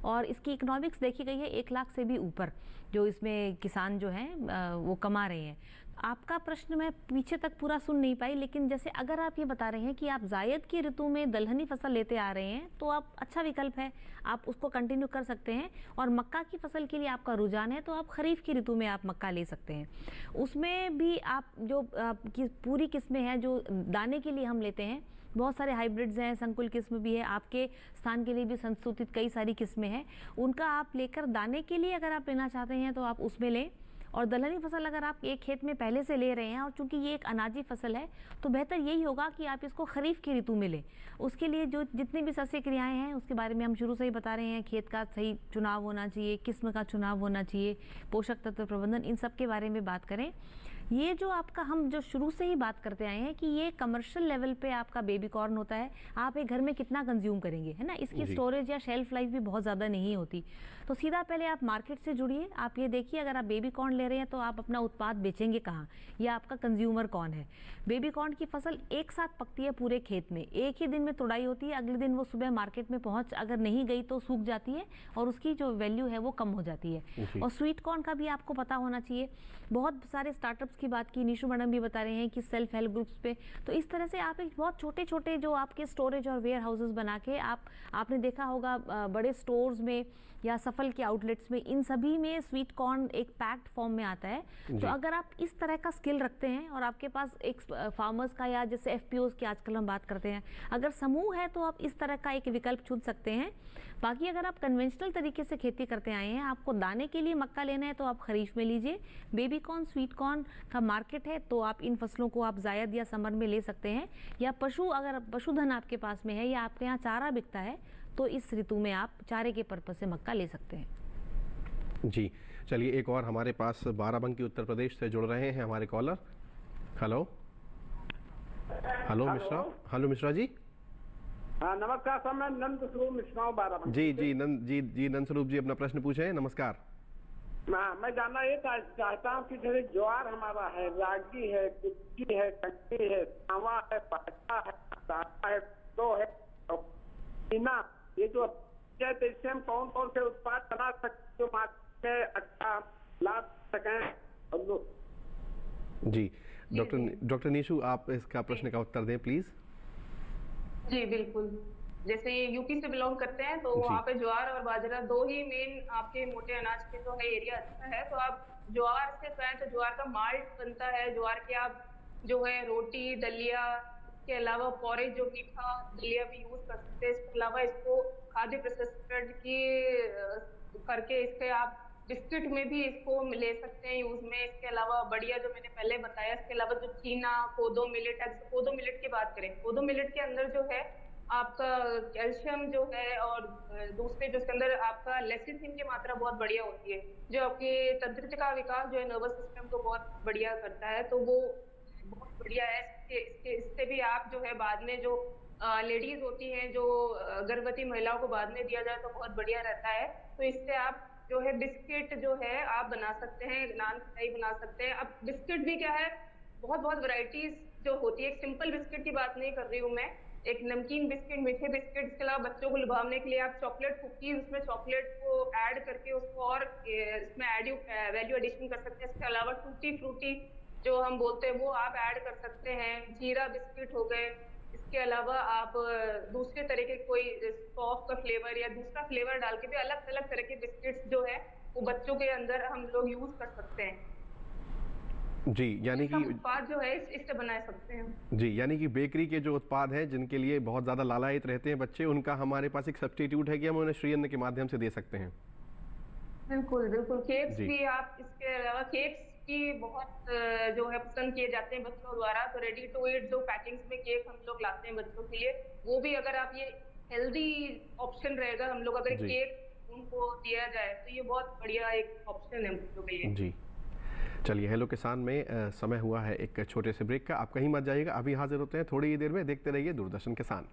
और इसकी इकोनॉमिक्स देखी गई है 1 लाख से भी ऊपर जो इसमें किसान जो हैं वो कमा रहे हैं। आपका प्रश्न मैं पीछे तक पूरा सुन नहीं पाई, लेकिन जैसे अगर आप ये बता रहे हैं कि आप जायद की ऋतु में दलहनी फसल लेते आ रहे हैं, तो आप अच्छा विकल्प है, आप उसको कंटिन्यू कर सकते हैं। और मक्का की फसल के लिए आपका रुझान है, तो आप खरीफ की ऋतु में आप मक्का ले सकते हैं। उसमें भी आप जो पूरी किस्में हैं जो दाने के लिए हम लेते हैं, बहुत सारे हाइब्रिड्स हैं, संकुल किस्म भी है, आपके स्थान के लिए भी संशोधित कई सारी किस्में हैं, उनका आप लेकर दाने के लिए अगर आप लेना चाहते हैं तो आप उसमें लें। और दलहनी फसल अगर आप एक खेत में पहले से ले रहे हैं, और चूंकि ये एक अनाजी फसल है, तो बेहतर यही होगा कि आप इसको खरीफ की ऋतु में लें। उसके लिए जो जितनी भी सस्य क्रियाएं हैं उसके बारे में हम शुरू से ही बता रहे हैं। खेत का सही चुनाव होना चाहिए, किस्म का चुनाव होना चाहिए, पोषक तत्व प्रबंधन, इन सब के बारे में बात करें। ये जो आपका हम जो शुरू से ही बात करते आए हैं कि ये कमर्शियल लेवल पे आपका बेबी कॉर्न होता है, आप एक घर में कितना कंज्यूम करेंगे, है ना, इसकी स्टोरेज या शेल्फ लाइफ भी बहुत ज़्यादा नहीं होती। तो सीधा पहले आप मार्केट से जुड़िए, आप ये देखिए अगर आप बेबी कॉर्न ले रहे हैं तो आप अपना उत्पाद बेचेंगे कहाँ, या आपका कंज्यूमर कौन है। बेबी कॉर्न की फसल एक साथ पकती है पूरे खेत में, एक ही दिन में तुड़ाई होती है, अगले दिन वो सुबह मार्केट में पहुँच अगर नहीं गई तो सूख जाती है और उसकी जो वैल्यू है वो कम हो जाती है। और स्वीट कॉर्न का भी आपको पता होना चाहिए। बहुत सारे स्टार्टअप्स की बात की, निशु मैडम भी बता रहे हैं कि सेल्फ हेल्प ग्रुप्स पे, तो इस तरह से आप एक बहुत छोटे छोटे जो आपके स्टोरेज और वेयर हाउसेस बना के आपने देखा होगा बड़े स्टोर्स में या सफल के आउटलेट्स में, इन सभी में स्वीट कॉर्न एक पैक्ड फॉर्म में आता है। तो अगर आप इस तरह का स्किल रखते हैं और आपके पास एक फार्मर्स का या जैसे एफपीओज की आजकल हम बात करते हैं, अगर समूह है तो आप इस तरह का एक विकल्प चुन सकते हैं। बाकी अगर आप कन्वेंशनल तरीके से खेती करते आए हैं, आपको दाने के लिए मक्का लेना है तो आप खरीफ में लीजिए। बेबी कॉर्न, स्वीट कॉर्न का मार्केट है तो आप इन फसलों को आप जायद या समर में ले सकते हैं। या अगर पशुधन आपके पास में है या आपके यहाँ चारा बिकता है तो इस ऋतु में आप चारे के पर्पज से मक्का ले सकते हैं। जी चलिए, एक और हमारे पास बाराबंकी उत्तर प्रदेश से जुड़ रहे हैं हमारे caller. Hello Mishra. Hello Mishra ji. हाँ नमस्कार सर, मैं नंद स्वरूप मिश्रा बाराबंकी। जी नंद स्वरूप जी, अपना प्रश्न पूछे। नमस्कार। मैं जानना ये चाहता हूँ कि जैसे ज्वार हमारा है, रागी है, कुच्ची है, कंटी है, सांवा है, पाटा है, दाना है, तो है और चीना, ये जो तो इससे हम कौन कौन से उत्पाद बना सकते जो मार्केट में अच्छा लाभ सकें? जी डॉक्टर निशु, आप इसका प्रश्न का उत्तर दें प्लीज। जी बिल्कुल। जैसे ये यूपी से बिलोंग करते हैं तो वहाँ पे ज्वार और बाजरा 2 ही मेन आपके मोटे अनाज के जो है एरिया अच्छा है। तो आप ज्वार से कहें तो ज्वार का माल्ट बनता है, ज्वार के आप जो है रोटी, दलिया के अलावा पॉरेज जो मीठा दलिया भी यूज कर सकते हैं। इसके अलावा इसको खाद्य प्रसंस्करण की करके इसके आप बिस्किट में भी इसको ले सकते हैं यूज में। इसके अलावा बढ़िया जो मैंने पहले बताया, इसके अलावा जो चीना, कोदो मिलेट, कोदो मिलेट की बात करें, कोदो मिलेट के अंदर जो है आपका कैल्शियम जो है और दूसरे जो इसके अंदर आपका लेसिथिन की मात्रा बहुत बढ़िया होती है, जो आपके तंत्रिका का विकास जो है नर्वस सिस्टम को बहुत बढ़िया करता है। तो वो बहुत बढ़िया है। इससे भी आप जो है बाद में जो लेडीज होती हैं जो गर्भवती महिलाओं को बाद में दिया जाए तो बहुत बढ़िया रहता है। तो इससे आप जो है बिस्किट जो है आप बना सकते हैं, नान खटाई बना सकते हैं। अब बिस्किट भी क्या है, बहुत बहुत वैरायटीज जो होती है, एक सिंपल बिस्किट की बात नहीं कर रही हूँ मैं, एक नमकीन बिस्किट, मीठे बिस्किट, इसके अलावा बच्चों को लुभावने के लिए आप चॉकलेट कुकीज, उसमें चॉकलेट को ऐड करके उसको और इसमें वैल्यू एडिशन कर सकते हैं। इसके अलावा टूटी फ्रूटी जो हम बोलते हैं वो आप ऐड कर सकते हैं, जीरा बिस्किट हो गए। इसके अलावा आप दूसरे तरह के कोई सौंफ का फ्लेवर या दूसरा फ्लेवर डाल के भी अलग अलग तरह के बिस्किट्स जो है वो बच्चों के अंदर हम लोग यूज कर सकते हैं। जी, यानी कि उत्पाद जो है इससे बना सकते हैं। जी, यानी कि बेकरी के जो उत्पाद हैं जिनके लिए बहुत ज़्यादा लालायित रहते हैं बच्चे, उनका हमारे पास एक सब्स्टिट्यूट है कि हम उन्हें श्री अन्न के माध्यम से दे सकते हैं। बिल्कुल बिल्कुल, केक्स भी आप, इसके अलावा केक्स की बहुत जो है पसंद किए जाते हैं बच्चों द्वारा। तो रेडी टू ईट जो पैकिंग्स में केक हम लोग लाते हैं बच्चों के लिए, वो भी अगर आप, ये हेल्दी ऑप्शन रहेगा, हम लोग अगर केक उनको दिया जाए तो ये बहुत बढ़िया एक ऑप्शन है बच्चों के लिए। जी, चलिए हेलो किसान में समय हुआ है एक छोटे से ब्रेक का। आप कहीं मत जाइएगा, अभी हाजिर होते हैं थोड़ी ही देर में। देखते रहिए दूरदर्शन किसान।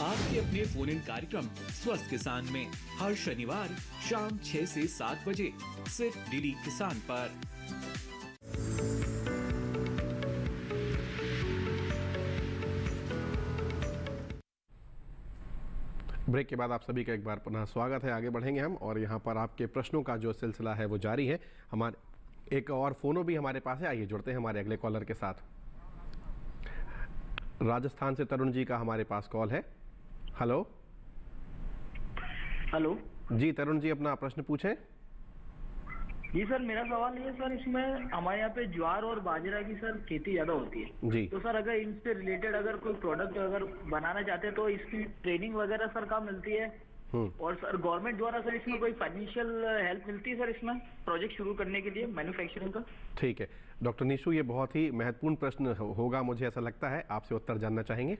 आपके अपने फोन इन कार्यक्रम स्वस्थ किसान में हर शनिवार शाम 6 से 7 बजे सिर्फ डीडी किसान पर। ब्रेक के बाद आप सभी का एक बार पुनः स्वागत है। आगे बढ़ेंगे हम, और यहाँ पर आपके प्रश्नों का जो सिलसिला है वो जारी है। हमारे एक और फोनो भी हमारे पास है, आइए जुड़ते हैं हमारे अगले कॉलर के साथ। राजस्थान से तरुण जी का हमारे पास कॉल है। हेलो हेलो जी, तरुण जी अपना प्रश्न पूछें। जी सर, मेरा सवाल ये सर, इसमें हमारे यहाँ पे ज्वार और बाजरा की सर खेती ज्यादा होती है जी, तो सर अगर इनसे रिलेटेड अगर कोई प्रोडक्ट अगर बनाना चाहते हैं तो इसकी ट्रेनिंग वगैरह सर कहाँ मिलती है? और सर गवर्नमेंट द्वारा सर इसमें कोई फाइनेंशियल हेल्प मिलती है सर इसमें प्रोजेक्ट शुरू करने के लिए मैन्युफैक्चरिंग का? ठीक है डॉक्टर निशु, ये बहुत ही महत्वपूर्ण प्रश्न होगा, मुझे ऐसा लगता है। आपसे उत्तर जानना चाहेंगे?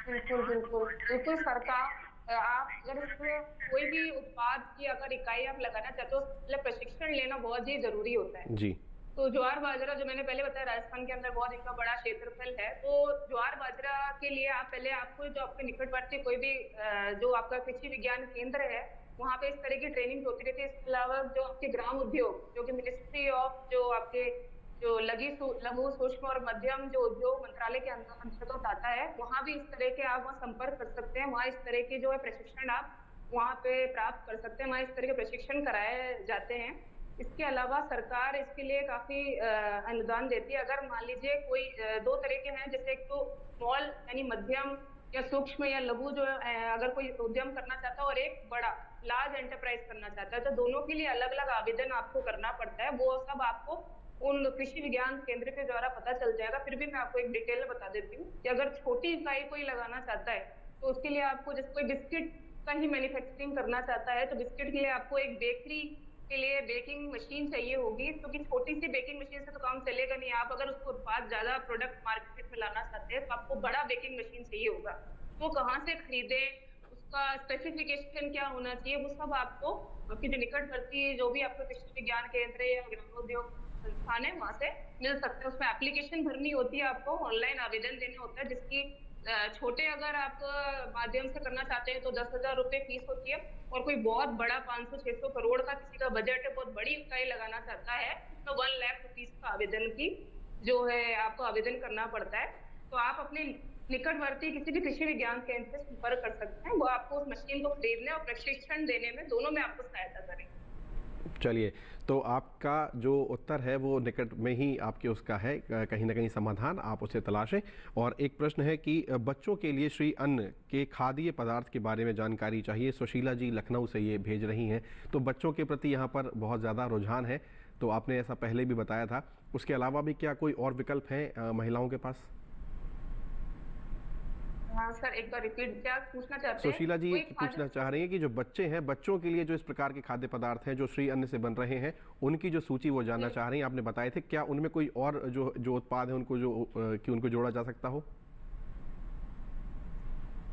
बिल्कुल बिल्कुल बिल्कुल, सरकार आप अगर इसमें कोई भी उत्पाद की अगर इकाई आप लगाना चाहते हो तो प्रशिक्षण लेना बहुत ही जरूरी होता है जी। तो ज्वार बाजरा जो मैंने पहले बताया, राजस्थान के अंदर बहुत इनका बड़ा क्षेत्रफल है। तो ज्वार बाजरा के लिए आप पहले आपको जो आपके निकटवर्ती कोई भी जो आपका कृषि विज्ञान केंद्र है वहाँ पे इस तरह की ट्रेनिंग होती रहती है। इसके अलावा जो आपके ग्राम उद्योग जो कि मिनिस्ट्री ऑफ जो आपके जो लघु सूक्ष्म और मध्यम जो उद्योग मंत्रालय के अंतर्गत आता है, वहाँ भी इस तरह के आप वहाँ संपर्क कर सकते हैं। वहाँ इस तरह के जो है प्रशिक्षण आप वहाँ पे प्राप्त कर सकते हैं। वहाँ इस तरह के प्रशिक्षण कराए जाते हैं। इसके अलावा सरकार इसके लिए काफी अनुदान देती है। अगर मान लीजिए कोई दो तरह के हैं, जैसे एक तो स्मॉल यानी मध्यम या सूक्ष्म या लघु जो अगर कोई उद्यम करना चाहता है और एक बड़ा लार्ज एंटरप्राइज करना चाहता है, तो दोनों के लिए अलग अलग आवेदन आपको करना पड़ता है। वो सब आपको उन कृषि विज्ञान केंद्र के द्वारा पता चल जाएगा। फिर भी मैं आपको एक डिटेल में बता देती हूँ कि अगर छोटी इकाई कोई लगाना चाहता है तो उसके लिए आपको, जैसे कोई बिस्किट का ही मैन्युफैक्चरिंग करना चाहता है तो बिस्किट के लिए आपको एक बेकरी के लिए बेकिंग मशीन चाहिए होगी, क्योंकि छोटी सी बेकिंग मशीन से तो काम चलेगा नहीं। आप अगर उसको उत्पाद ज्यादा प्रोडक्ट मार्केट में लाना चाहते हैं तो आपको बड़ा बेकिंग मशीन चाहिए होगा। तो कहाँ से खरीदे, उसका स्पेसिफिकेशन क्या होना चाहिए, वो सब आपको आपकी जो निकटवर्ती जो भी आपका कृषि विज्ञान केंद्र या ग्रामोद्योग संस्थान है वहाँ से मिल सकते हैं। उसमें एप्लीकेशन भरनी होती है, आपको ऑनलाइन आवेदन देना होता है, जिसकी छोटे अगर आप माध्यम से करना चाहते हैं तो 10,000 रुपए फीस होती है। और कोई बहुत बड़ा 500-600 करोड़ का किसी का बजट है, बहुत बड़ी इकाई लगाना चाहता है तो 1 लाख रुपीस का आवेदन की जो है आपको आवेदन करना पड़ता है। तो आप अपने निकटवर्ती किसी भी कृषि विज्ञान केंद्र से संपर्क कर सकते हैं। वो आपको उस मशीन को खरीदने और प्रशिक्षण देने में, दोनों में आपको सहायता करेंगे। चलिए, तो आपका जो उत्तर है वो निकट में ही आपके उसका है, कहीं ना कहीं समाधान आप उसे तलाशें। और एक प्रश्न है कि बच्चों के लिए श्री अन्न के खाद्य पदार्थ के बारे में जानकारी चाहिए। सुशीला जी लखनऊ से ये भेज रही हैं। तो बच्चों के प्रति यहाँ पर बहुत ज़्यादा रुझान है, तो आपने ऐसा पहले भी बताया था। उसके अलावा भी क्या कोई और विकल्प हैं महिलाओं के पास? हाँ सर, एक बार रिपीट, क्या पूछना चाहते हैं? सुशीला जी पूछना चाह रही हैं कि जो बच्चे हैं, बच्चों के लिए जो इस प्रकार के खाद्य पदार्थ हैं जो श्री अन्न से बन रहे हैं, उनकी जो सूची वो जानना चाह रही हैं। आपने बताए थे, क्या उनमें कोई और जो उत्पाद है उनको उनको जोड़ा जा सकता हो?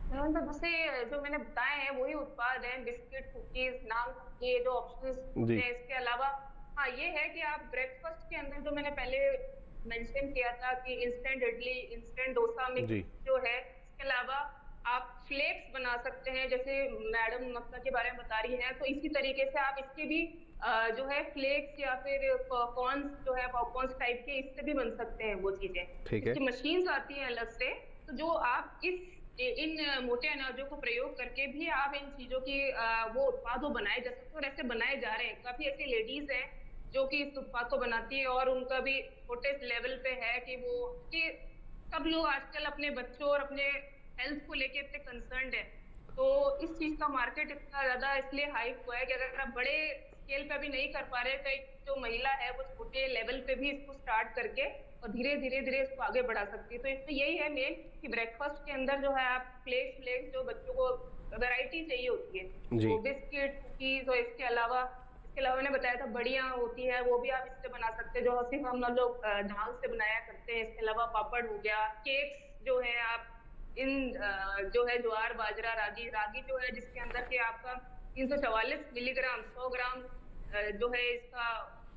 जैसे जो मैंने बताए हैं वही उत्पाद हैं, बिस्किट, कुकीज, नान, ये जो ऑप्शंस हैं। इसके अलावा हाँ ये है कि आप ब्रेकफास्ट के अंदर जो मैंने पहले मेंशन किया था कि instant idli, instant dosa mix जो है, इसके अलावा आप फ्लेक्स बना सकते हैं, जैसे मैडम मक्का के बारे में बता रही हैं, तो इसी तरीके से आप इसके भी जो है फ्लेक्स या फिर पॉपकॉर्न्स जो है पॉपकॉर्न्स टाइप के, इससे भी बन सकते हैं वो चीजें। इसकी मशीन्स आती हैं अलग से, तो जो आप इन मोटे अनाजों को प्रयोग करके भी आप इन चीजों की वो उत्पाद वो बनाए जा सकते हैं, और ऐसे बनाए जा रहे हैं। काफी ऐसी लेडीज हैं जो कि इस उत्पाद को बनाती है, और उनका भी छोटे लेवल पे है कि सब लोग आजकल अपने बच्चों और अपने हेल्थ को लेके इतने कंसर्न्ड है, तो इस चीज का मार्केट इतना ज्यादा इसलिए हाइप हुआ है कि अगर आप बड़े स्केल पे अभी नहीं कर पा रहे, तो जो महिला है वो छोटे लेवल पे भी इसको स्टार्ट करके और धीरे धीरे इसको आगे बढ़ा सकती है। तो इसमें यही है मेन कि ब्रेकफास्ट के अंदर जो है आप फ्लेक्स जो बच्चों को वैरायटी चाहिए होती है, तो बिस्किट, कुकीज, और इसके अलावा मैंने बताया था बड़ियाँ होती है, वो भी आप इससे बना सकते हैं, जो सिर्फ हम लोग धान से बनाया करते हैं। इसके अलावा पापड़ हो गया, केक्स जो है आप इन जो है ज्वार, बाजरा, रागी जो है जिसके अंदर के आपका 344 मिलीग्राम 100 ग्राम जो है इसका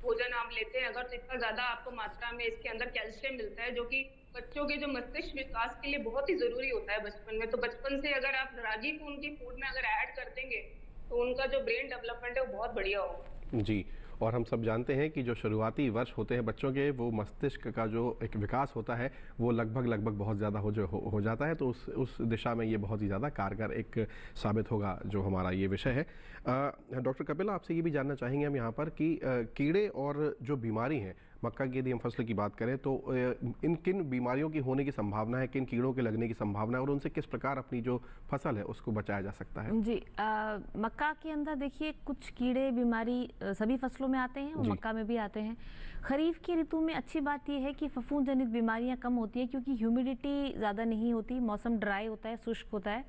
भोजन आप लेते हैं अगर, तो इतना ज्यादा आपको मात्रा में इसके अंदर कैल्शियम मिलता है, जो कि बच्चों के जो मस्तिष्क विकास के लिए बहुत ही जरूरी होता है बचपन में। तो बचपन से अगर आप रागी को उनकी फूड में अगर ऐड कर देंगे तो उनका जो ब्रेन डेवलपमेंट है वो बहुत बढ़िया होगा। जी, और हम सब जानते हैं कि जो शुरुआती वर्ष होते हैं बच्चों के, वो मस्तिष्क का जो एक विकास होता है वो लगभग बहुत ज़्यादा हो जाता है, तो उस दिशा में ये बहुत ही ज़्यादा कारगर एक साबित होगा जो हमारा ये विषय है। डॉक्टर कपिला, आपसे ये भी जानना चाहेंगे हम यहाँ पर कि कीड़े और जो बीमारी हैं मक्का की, यदि हम फसल की बात करें तो इन किन बीमारियों की होने की संभावना है, किन कीड़ों के लगने की संभावना है, और उनसे किस प्रकार अपनी जो फसल है उसको बचाया जा सकता है? जी, मक्का के अंदर देखिए कुछ कीड़े बीमारी सभी फसलों में आते हैं और मक्का में भी आते हैं। खरीफ की ऋतु में अच्छी बात यह है कि फफूंद जनित बीमारियां कम होती है, क्योंकि ह्यूमिडिटी ज़्यादा नहीं होती, मौसम ड्राई होता है, शुष्क होता है,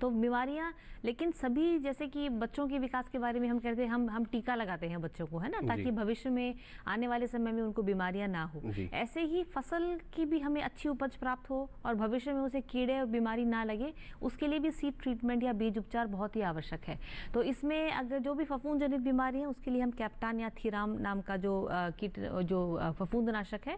तो बीमारियां, लेकिन सभी जैसे कि बच्चों के विकास के बारे में हम कहते हैं, हम टीका लगाते हैं बच्चों को, है ना, ताकि भविष्य में आने वाले समय में उनको बीमारियां ना हो। ऐसे ही फसल की भी हमें अच्छी उपज प्राप्त हो और भविष्य में उसे कीड़े और बीमारी ना लगे, उसके लिए भी सीड ट्रीटमेंट या बीज उपचार बहुत ही आवश्यक है। तो इसमें अगर जो भी फफूंद जनित बीमारी है उसके लिए हम कैप्टान या थीराम नाम का जो फफूंदनाशक है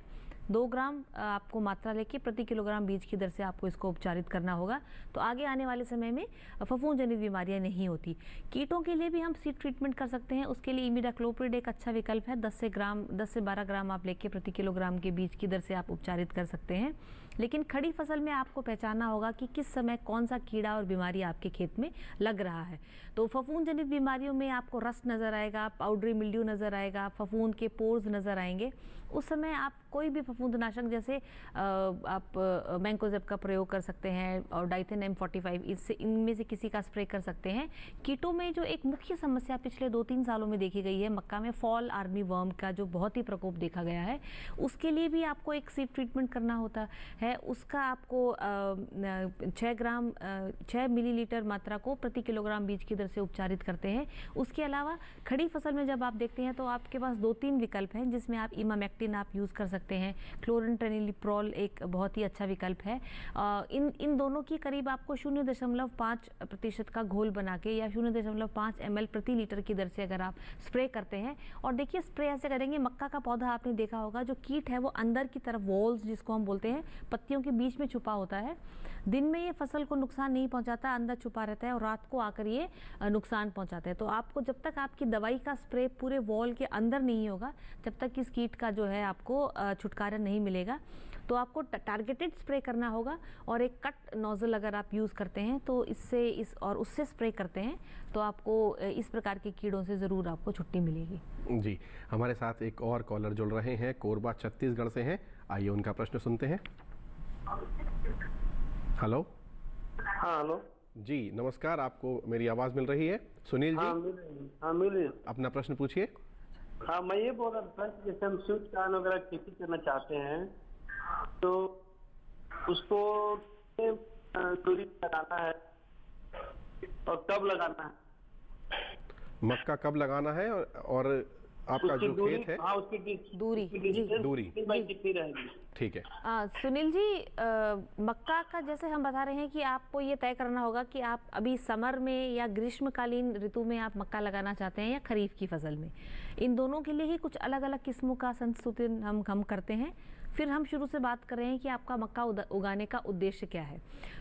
2 ग्राम आपको मात्रा लेके प्रति किलोग्राम बीज की दर से आपको इसको उपचारित करना होगा, तो आगे आने वाले समय में फफूंद जनित बीमारियां नहीं होती। कीटों के लिए भी हम सीड ट्रीटमेंट कर सकते हैं, उसके लिए इमिडाक्लोप्रिड एक अच्छा विकल्प है। 10 से 12 ग्राम आप लेके प्रति किलोग्राम के बीज की दर से आप उपचारित कर सकते हैं। लेकिन खड़ी फसल में आपको पहचानना होगा कि किस समय कौन सा कीड़ा और बीमारी आपके खेत में लग रहा है। तो फफूंद जनित बीमारियों में आपको रस्ट नज़र आएगा, पाउडरी मिल्ड्यू नज़र आएगा, फफूंद के पोर्स नज़र आएंगे। उस समय आप कोई भी फफूंदनाशक जैसे आप मैंकोजेब का प्रयोग कर सकते हैं और डाइथेन M45, इससे इनमें से किसी का स्प्रे कर सकते हैं। कीटों में जो एक मुख्य समस्या पिछले 2-3 सालों में देखी गई है, मक्का में फॉल आर्मी वर्म का जो बहुत ही प्रकोप देखा गया है, उसके लिए भी आपको एक सीड ट्रीटमेंट करना होता है। उसका आपको 6 मिलीलीटर मात्रा को प्रति किलोग्राम बीज की दर से उपचारित करते हैं। उसके अलावा खड़ी फसल में जब आप देखते हैं तो आपके पास 2-3 विकल्प हैं, जिसमें आप इमामेक्टिन आप यूज़ कर सकते हैं, क्लोरेंट्रेनिलिप्रोल एक बहुत ही अच्छा विकल्प है। इन दोनों की करीब आपको 0.5% का घोल बना के या 0.5 ml प्रति लीटर की दर से अगर आप स्प्रे करते हैं, और देखिए स्प्रे ऐसे करेंगे, मक्का का पौधा आपने देखा होगा जो कीट है वो अंदर की तरफ वॉल्स जिसको हम बोलते हैं पत्तियों के बीच में छुपा होता है। दिन में ये फसल को नुकसान नहीं पहुंचाता, अंदर छुपा रहता है, और रात को आकर ये नुकसान पहुंचाता है। तो आपको जब तक आपकी दवाई का स्प्रे पूरे वॉल के अंदर नहीं होगा, जब तक इस कीट का जो है आपको छुटकारा नहीं मिलेगा। तो आपको टारगेटेड स्प्रे करना होगा, और एक कट नोजल अगर आप यूज़ करते हैं तो उससे स्प्रे करते हैं तो आपको इस प्रकार के कीड़ों से ज़रूर आपको छुट्टी मिलेगी। जी, हमारे साथ एक और कॉलर जुड़ रहे हैं, कोरबा छत्तीसगढ़ से हैं। आइए उनका प्रश्न सुनते हैं। हेलो। हाँ हेलो जी नमस्कार, आपको मेरी आवाज़ मिल रही है? सुनील जी। हाँ मिल रही है। अपना प्रश्न पूछिए। हाँ मैं ये बोल रहा था कि जैसे हम स्वीट कॉर्न वगैरह खेती करना चाहते हैं तो उसको दूरी लगाना है और कब लगाना है? मक्का कब लगाना है और आपका जो खेत है उसकी दूरी कितनी रहेगी? ठीक है। सुनील जी, मक्का का जैसे हम बता रहे हैं कि आपको ये तय करना होगा कि आप अभी समर में या ग्रीष्मकालीन ऋतु में आप मक्का लगाना चाहते हैं या खरीफ की फसल में। इन दोनों के लिए ही कुछ अलग अलग किस्मों का संशोधन हम करते हैं। फिर हम शुरू से बात कर रहे हैं कि आपका मक्का उगाने का उद्देश्य क्या है।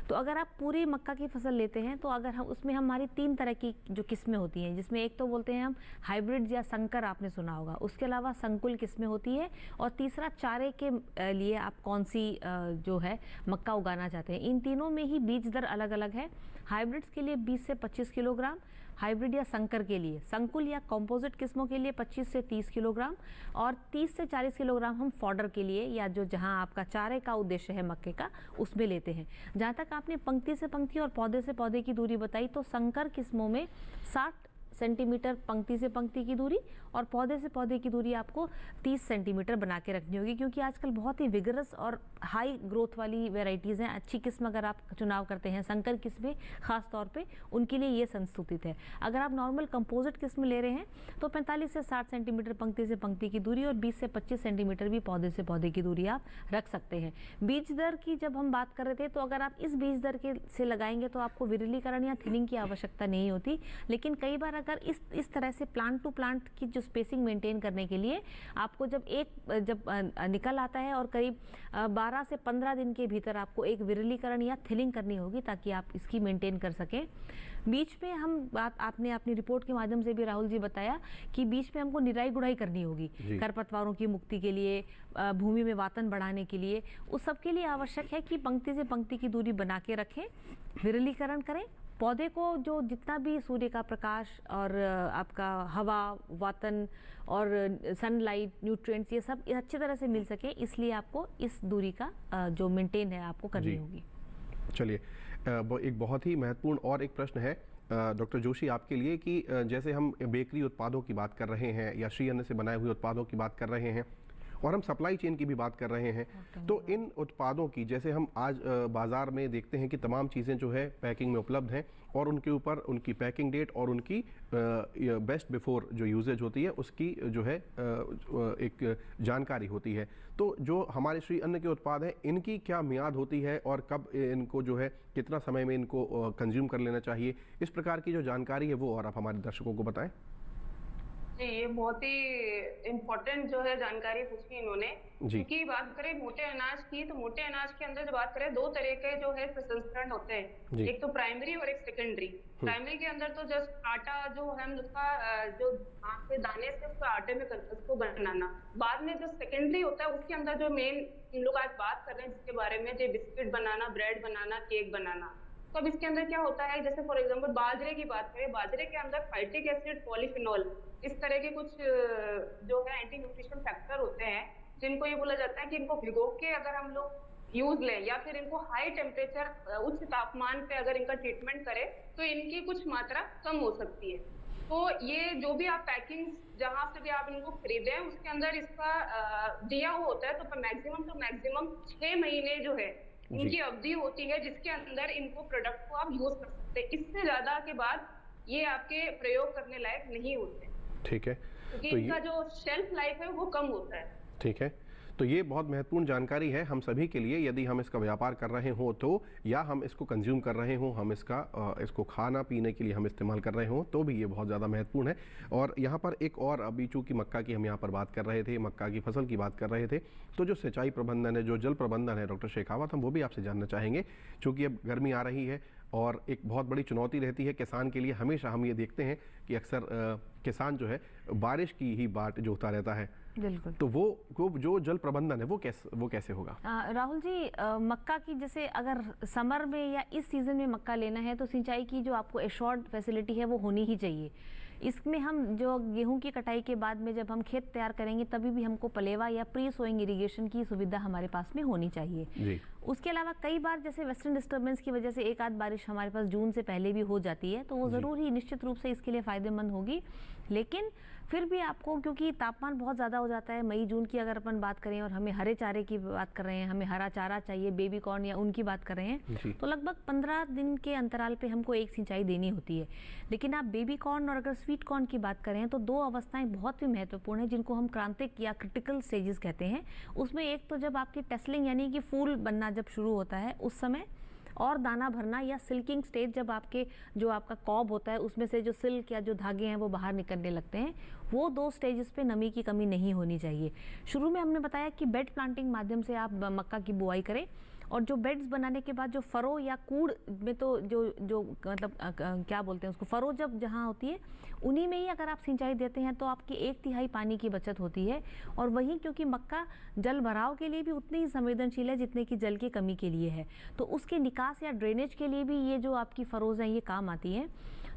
तो अगर आप पूरी मक्का की फसल लेते हैं तो अगर हम उसमें हमारी 3 तरह की जो किस्में होती हैं, जिसमें एक तो बोलते हैं हम हाइब्रिड या संकर, आपने सुना होगा। उसके अलावा संकुल किस्में होती है, और तीसरा चारे के लिए आप कौन सी जो है मक्का उगाना चाहते हैं। इन तीनों में ही बीज दर अलग अलग है। हाइब्रिड्स के लिए 20 से 25 किलोग्राम, हाइब्रिड या संकर के लिए, संकुल या कॉम्पोजिट किस्मों के लिए 25 से 30 किलोग्राम, और 30 से 40 किलोग्राम हम फॉडर के लिए या जो जहां आपका चारे का उद्देश्य है मक्के का, उसमें लेते हैं। जहां तक आपने पंक्ति से पंक्ति और पौधे से पौधे की दूरी बताई, तो संकर किस्मों में 60 सेंटीमीटर पंक्ति से पंक्ति की दूरी और पौधे से पौधे की दूरी आपको 30 सेंटीमीटर बना के रखनी होगी, क्योंकि आजकल बहुत ही विगरस और हाई ग्रोथ वाली वेराइटीज़ हैं। अच्छी किस्म अगर आप चुनाव करते हैं संकर किस्में खास तौर पे, उनके लिए ये संस्तुतित है। अगर आप नॉर्मल कंपोजिट किस्म ले रहे हैं तो 45 से 60 सेंटीमीटर पंक्ति से पंक्ति की दूरी और 20 से 25 सेंटीमीटर भी पौधे से पौधे की दूरी आप रख सकते हैं। बीज दर की जब हम बात कर रहे थे, तो अगर आप इस बीज दर के से लगाएंगे तो आपको विरलीकरण या थिनिंग की आवश्यकता नहीं होती। लेकिन कई बार अगर इस तरह से प्लांट टू प्लांट की जो स्पेसिंग मेंटेन करने के लिए आपको जब निकल आता है और करीब 12 से 15 दिन के भीतर आपको एक विरलीकरण या थिनिंग करनी होगी ताकि आप इसकी मेंटेन कर सकें। बीच में हम आपने अपनी रिपोर्ट के माध्यम से भी राहुल जी बताया कि बीच में हमको निराई गुड़ाई करनी होगी खरपतवारों की मुक्ति के लिए, भूमि में वातन बढ़ाने के लिए। उस सब के लिए आवश्यक है कि पंक्ति से पंक्ति की दूरी बना के रखें, विरलीकरण करें। पौधे को जो जितना भी सूर्य का प्रकाश और आपका हवा, वातन और सनलाइट, न्यूट्रिएंट्स, ये सब अच्छी तरह से मिल सके, इसलिए आपको इस दूरी का जो मेंटेन है आपको करनी होगी। चलिए, एक बहुत ही महत्वपूर्ण और एक प्रश्न है डॉक्टर जोशी आपके लिए कि जैसे हम बेकरी उत्पादों की बात कर रहे हैं या श्री अन्न से बनाए हुए उत्पादों की बात कर रहे हैं और हम सप्लाई चेन की भी बात कर रहे हैं, तो इन उत्पादों की जैसे हम आज बाज़ार में देखते हैं कि तमाम चीज़ें जो है पैकिंग में उपलब्ध हैं और उनके ऊपर उनकी पैकिंग डेट और उनकी बेस्ट बिफोर जो यूजेज होती है उसकी जो है एक जानकारी होती है। तो जो हमारे श्री अन्न के उत्पाद हैं, इनकी क्या मियाद होती है और कब इनको जो है कितना समय में इनको कंज्यूम कर लेना चाहिए, इस प्रकार की जो जानकारी है वो और आप हमारे दर्शकों को बताएं। जी, ये बहुत ही इम्पोर्टेंट जो है जानकारी पूछी इन्होंने। क्योंकि बात करें मोटे अनाज की, तो मोटे अनाज के अंदर जो बात करें 2 तरह के जो है प्रसंस्करण होते हैं, एक तो प्राइमरी और एक सेकेंडरी। प्राइमरी के अंदर तो जस्ट आटा जो है उसका जो दाने से उसको आटे में उसको बनाना, बाद में जो सेकेंडरी होता है उसके अंदर जो मेन हम लोग आज बात कर रहे हैं जिसके बारे में, जो बिस्किट बनाना, ब्रेड बनाना, केक बनाना। तो अब इसके अंदर क्या होता है, जैसे फॉर एग्जांपल बाजरे की बात करें, बाजरे के अंदर फाइटिक एसिड, पॉलीफिनॉल, इस तरह के कुछ जो है एंटी न्यूट्रिशन फैक्टर होते हैं, जिनको ये बोला जाता है कि इनको भिगो के अगर हम लोग यूज लें या फिर इनको हाई टेम्परेचर, उच्च तापमान पे अगर इनका ट्रीटमेंट करें तो इनकी कुछ मात्रा कम हो सकती है। तो ये जो भी आप पैकिंग जहां से भी आप इनको खरीदें उसके अंदर इसका दिया हुआ होता है। तो मैक्सिमम 6 महीने जो है इनकी अवधि होती है जिसके अंदर इनको प्रोडक्ट को आप यूज कर सकते हैं। इससे ज्यादा के बाद ये आपके प्रयोग करने लायक नहीं होते। ठीक है, क्योंकि तो इनका जो शेल्फ लाइफ है वो कम होता है। ठीक है, तो ये बहुत महत्वपूर्ण जानकारी है हम सभी के लिए, यदि हम इसका व्यापार कर रहे हों तो, या हम इसको कंज्यूम कर रहे हों, हम इसको खाना पीने के लिए हम इस्तेमाल कर रहे हों, तो भी ये बहुत ज़्यादा महत्वपूर्ण है। और यहाँ पर एक और, अभी चूँकि मक्का की हम यहाँ पर बात कर रहे थे, मक्का की फसल की बात कर रहे थे, तो जो सिंचाई प्रबंधन है, जो जल प्रबंधन है डॉक्टर शेखावत, हम वो भी आपसे जानना चाहेंगे। चूँकि अब गर्मी आ रही है और एक बहुत बड़ी चुनौती रहती है किसान के लिए, हमेशा हम ये देखते हैं कि अक्सर किसान जो है बारिश की ही बाट जोता रहता है, बिल्कुल, तो वो जो जल प्रबंधन है वो कैसे होगा? राहुल जी, मक्का की जैसे अगर समर में या इस सीज़न में मक्का लेना है तो सिंचाई की जो आपको एश्योर्ड फैसिलिटी है वो होनी ही चाहिए। इसमें हम जो गेहूं की कटाई के बाद में जब हम खेत तैयार करेंगे तभी भी हमको पलेवा या प्री सोइंग इरिगेशन की सुविधा हमारे पास में होनी चाहिए जी। उसके अलावा कई बार जैसे वेस्टर्न डिस्टर्बेंस की वजह से एक आध बारिश हमारे पास जून से पहले भी हो जाती है, तो वो ज़रूर ही निश्चित रूप से इसके लिए फ़ायदेमंद होगी। लेकिन फिर भी आपको, क्योंकि तापमान बहुत ज़्यादा हो जाता है, मई जून की अगर अपन बात करें और हमें हरे चारे की बात कर रहे हैं, हमें हरा चारा चाहिए, बेबी कॉर्न या उनकी बात कर रहे हैं, तो लगभग 15 दिन के अंतराल पे हमको एक सिंचाई देनी होती है। लेकिन आप बेबी कॉर्न और अगर स्वीट कॉर्न की बात करें तो 2 अवस्थाएं बहुत ही महत्वपूर्ण है जिनको हम क्रांतिक या क्रिटिकल स्टेजेस कहते हैं। उसमें एक तो जब आपकी टेस्लिंग यानी कि फूल बनना जब शुरू होता है उस समय, और दाना भरना या सिल्किंग स्टेज जब आपके जो आपका कॉब होता है उसमें से जो सिल्क या जो धागे हैं वो बाहर निकलने लगते हैं, वो 2 स्टेजेस पे नमी की कमी नहीं होनी चाहिए। शुरू में हमने बताया कि बेड प्लांटिंग माध्यम से आप मक्का की बुआई करें, और जो बेड्स बनाने के बाद जो फरो या कूड़ में तो जो मतलब क्या बोलते हैं उसको, फरो जब जहाँ होती है उन्हीं में ही अगर आप सिंचाई देते हैं तो आपकी 1/3 पानी की बचत होती है। और वहीं क्योंकि मक्का जल भराव के लिए भी उतनी ही संवेदनशील है जितने की जल की कमी के लिए है, तो उसके निकास या ड्रेनेज के लिए भी ये जो आपकी फरोज हैं ये काम आती हैं।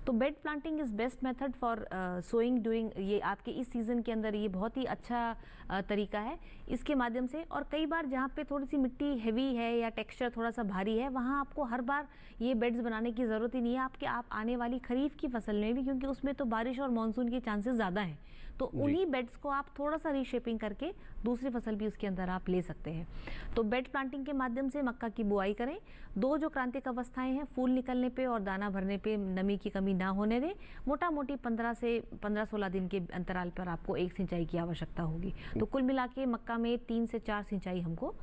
तो bed planting is best method for sowing during, ये आपके इस सीज़न के अंदर ये बहुत ही अच्छा तरीका है इसके माध्यम से। और कई बार जहाँ पे थोड़ी सी मिट्टी हैवी है या टेक्सचर थोड़ा सा भारी है, वहाँ आपको हर बार ये बेड्स बनाने की ज़रूरत ही नहीं है आप आने वाली खरीफ की फसल में भी, क्योंकि उसमें तो बारिश और मानसून के चांसेस ज़्यादा हैं, तो उन्हीं बेड्स को आप थोड़ा सा रीशेपिंग करके दूसरी फसल भी उसके अंदर आप ले सकते हैं। तो बेड प्लांटिंग के माध्यम से मक्का की बुआई करें। 2 जो क्रांतिक अवस्थाएं हैं, फूल निकलने पे और दाना भरने पे नमी की कमी ना होने दें। मोटा मोटी 15 से 15-16 दिन के अंतराल पर आपको एक सिंचाई की आवश्यकता होगी। तो कुल मिला के मक्का में 3 से 4 सिंचाई हमको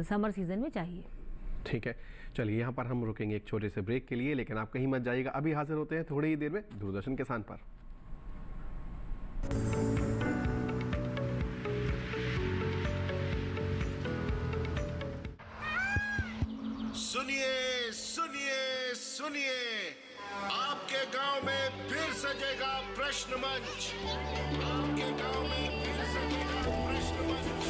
समर सीजन में चाहिए। ठीक है, चलिए यहाँ पर हम रुकेंगे एक छोटे से ब्रेक के लिए, लेकिन आप कहीं मत जाइएगा, अभी हाजिर होते हैं थोड़ी ही देर में दूरदर्शन किसान पर। सुनिए सुनिए सुनिए, आपके गांव में फिर सजेगा प्रश्न मंच। आपके गांव में फिर सजेगा प्रश्न मंच।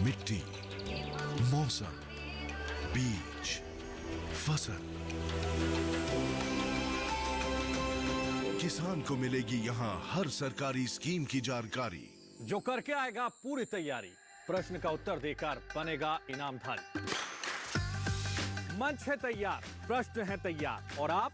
मिट्टी, मौसम, बीज, फसल, किसान को मिलेगी यहाँ हर सरकारी स्कीम की जानकारी। जो करके आएगा पूरी तैयारी, प्रश्न का उत्तर देकर बनेगा इनामधारी। मंच है तैयार, प्रश्न है तैयार, और आप?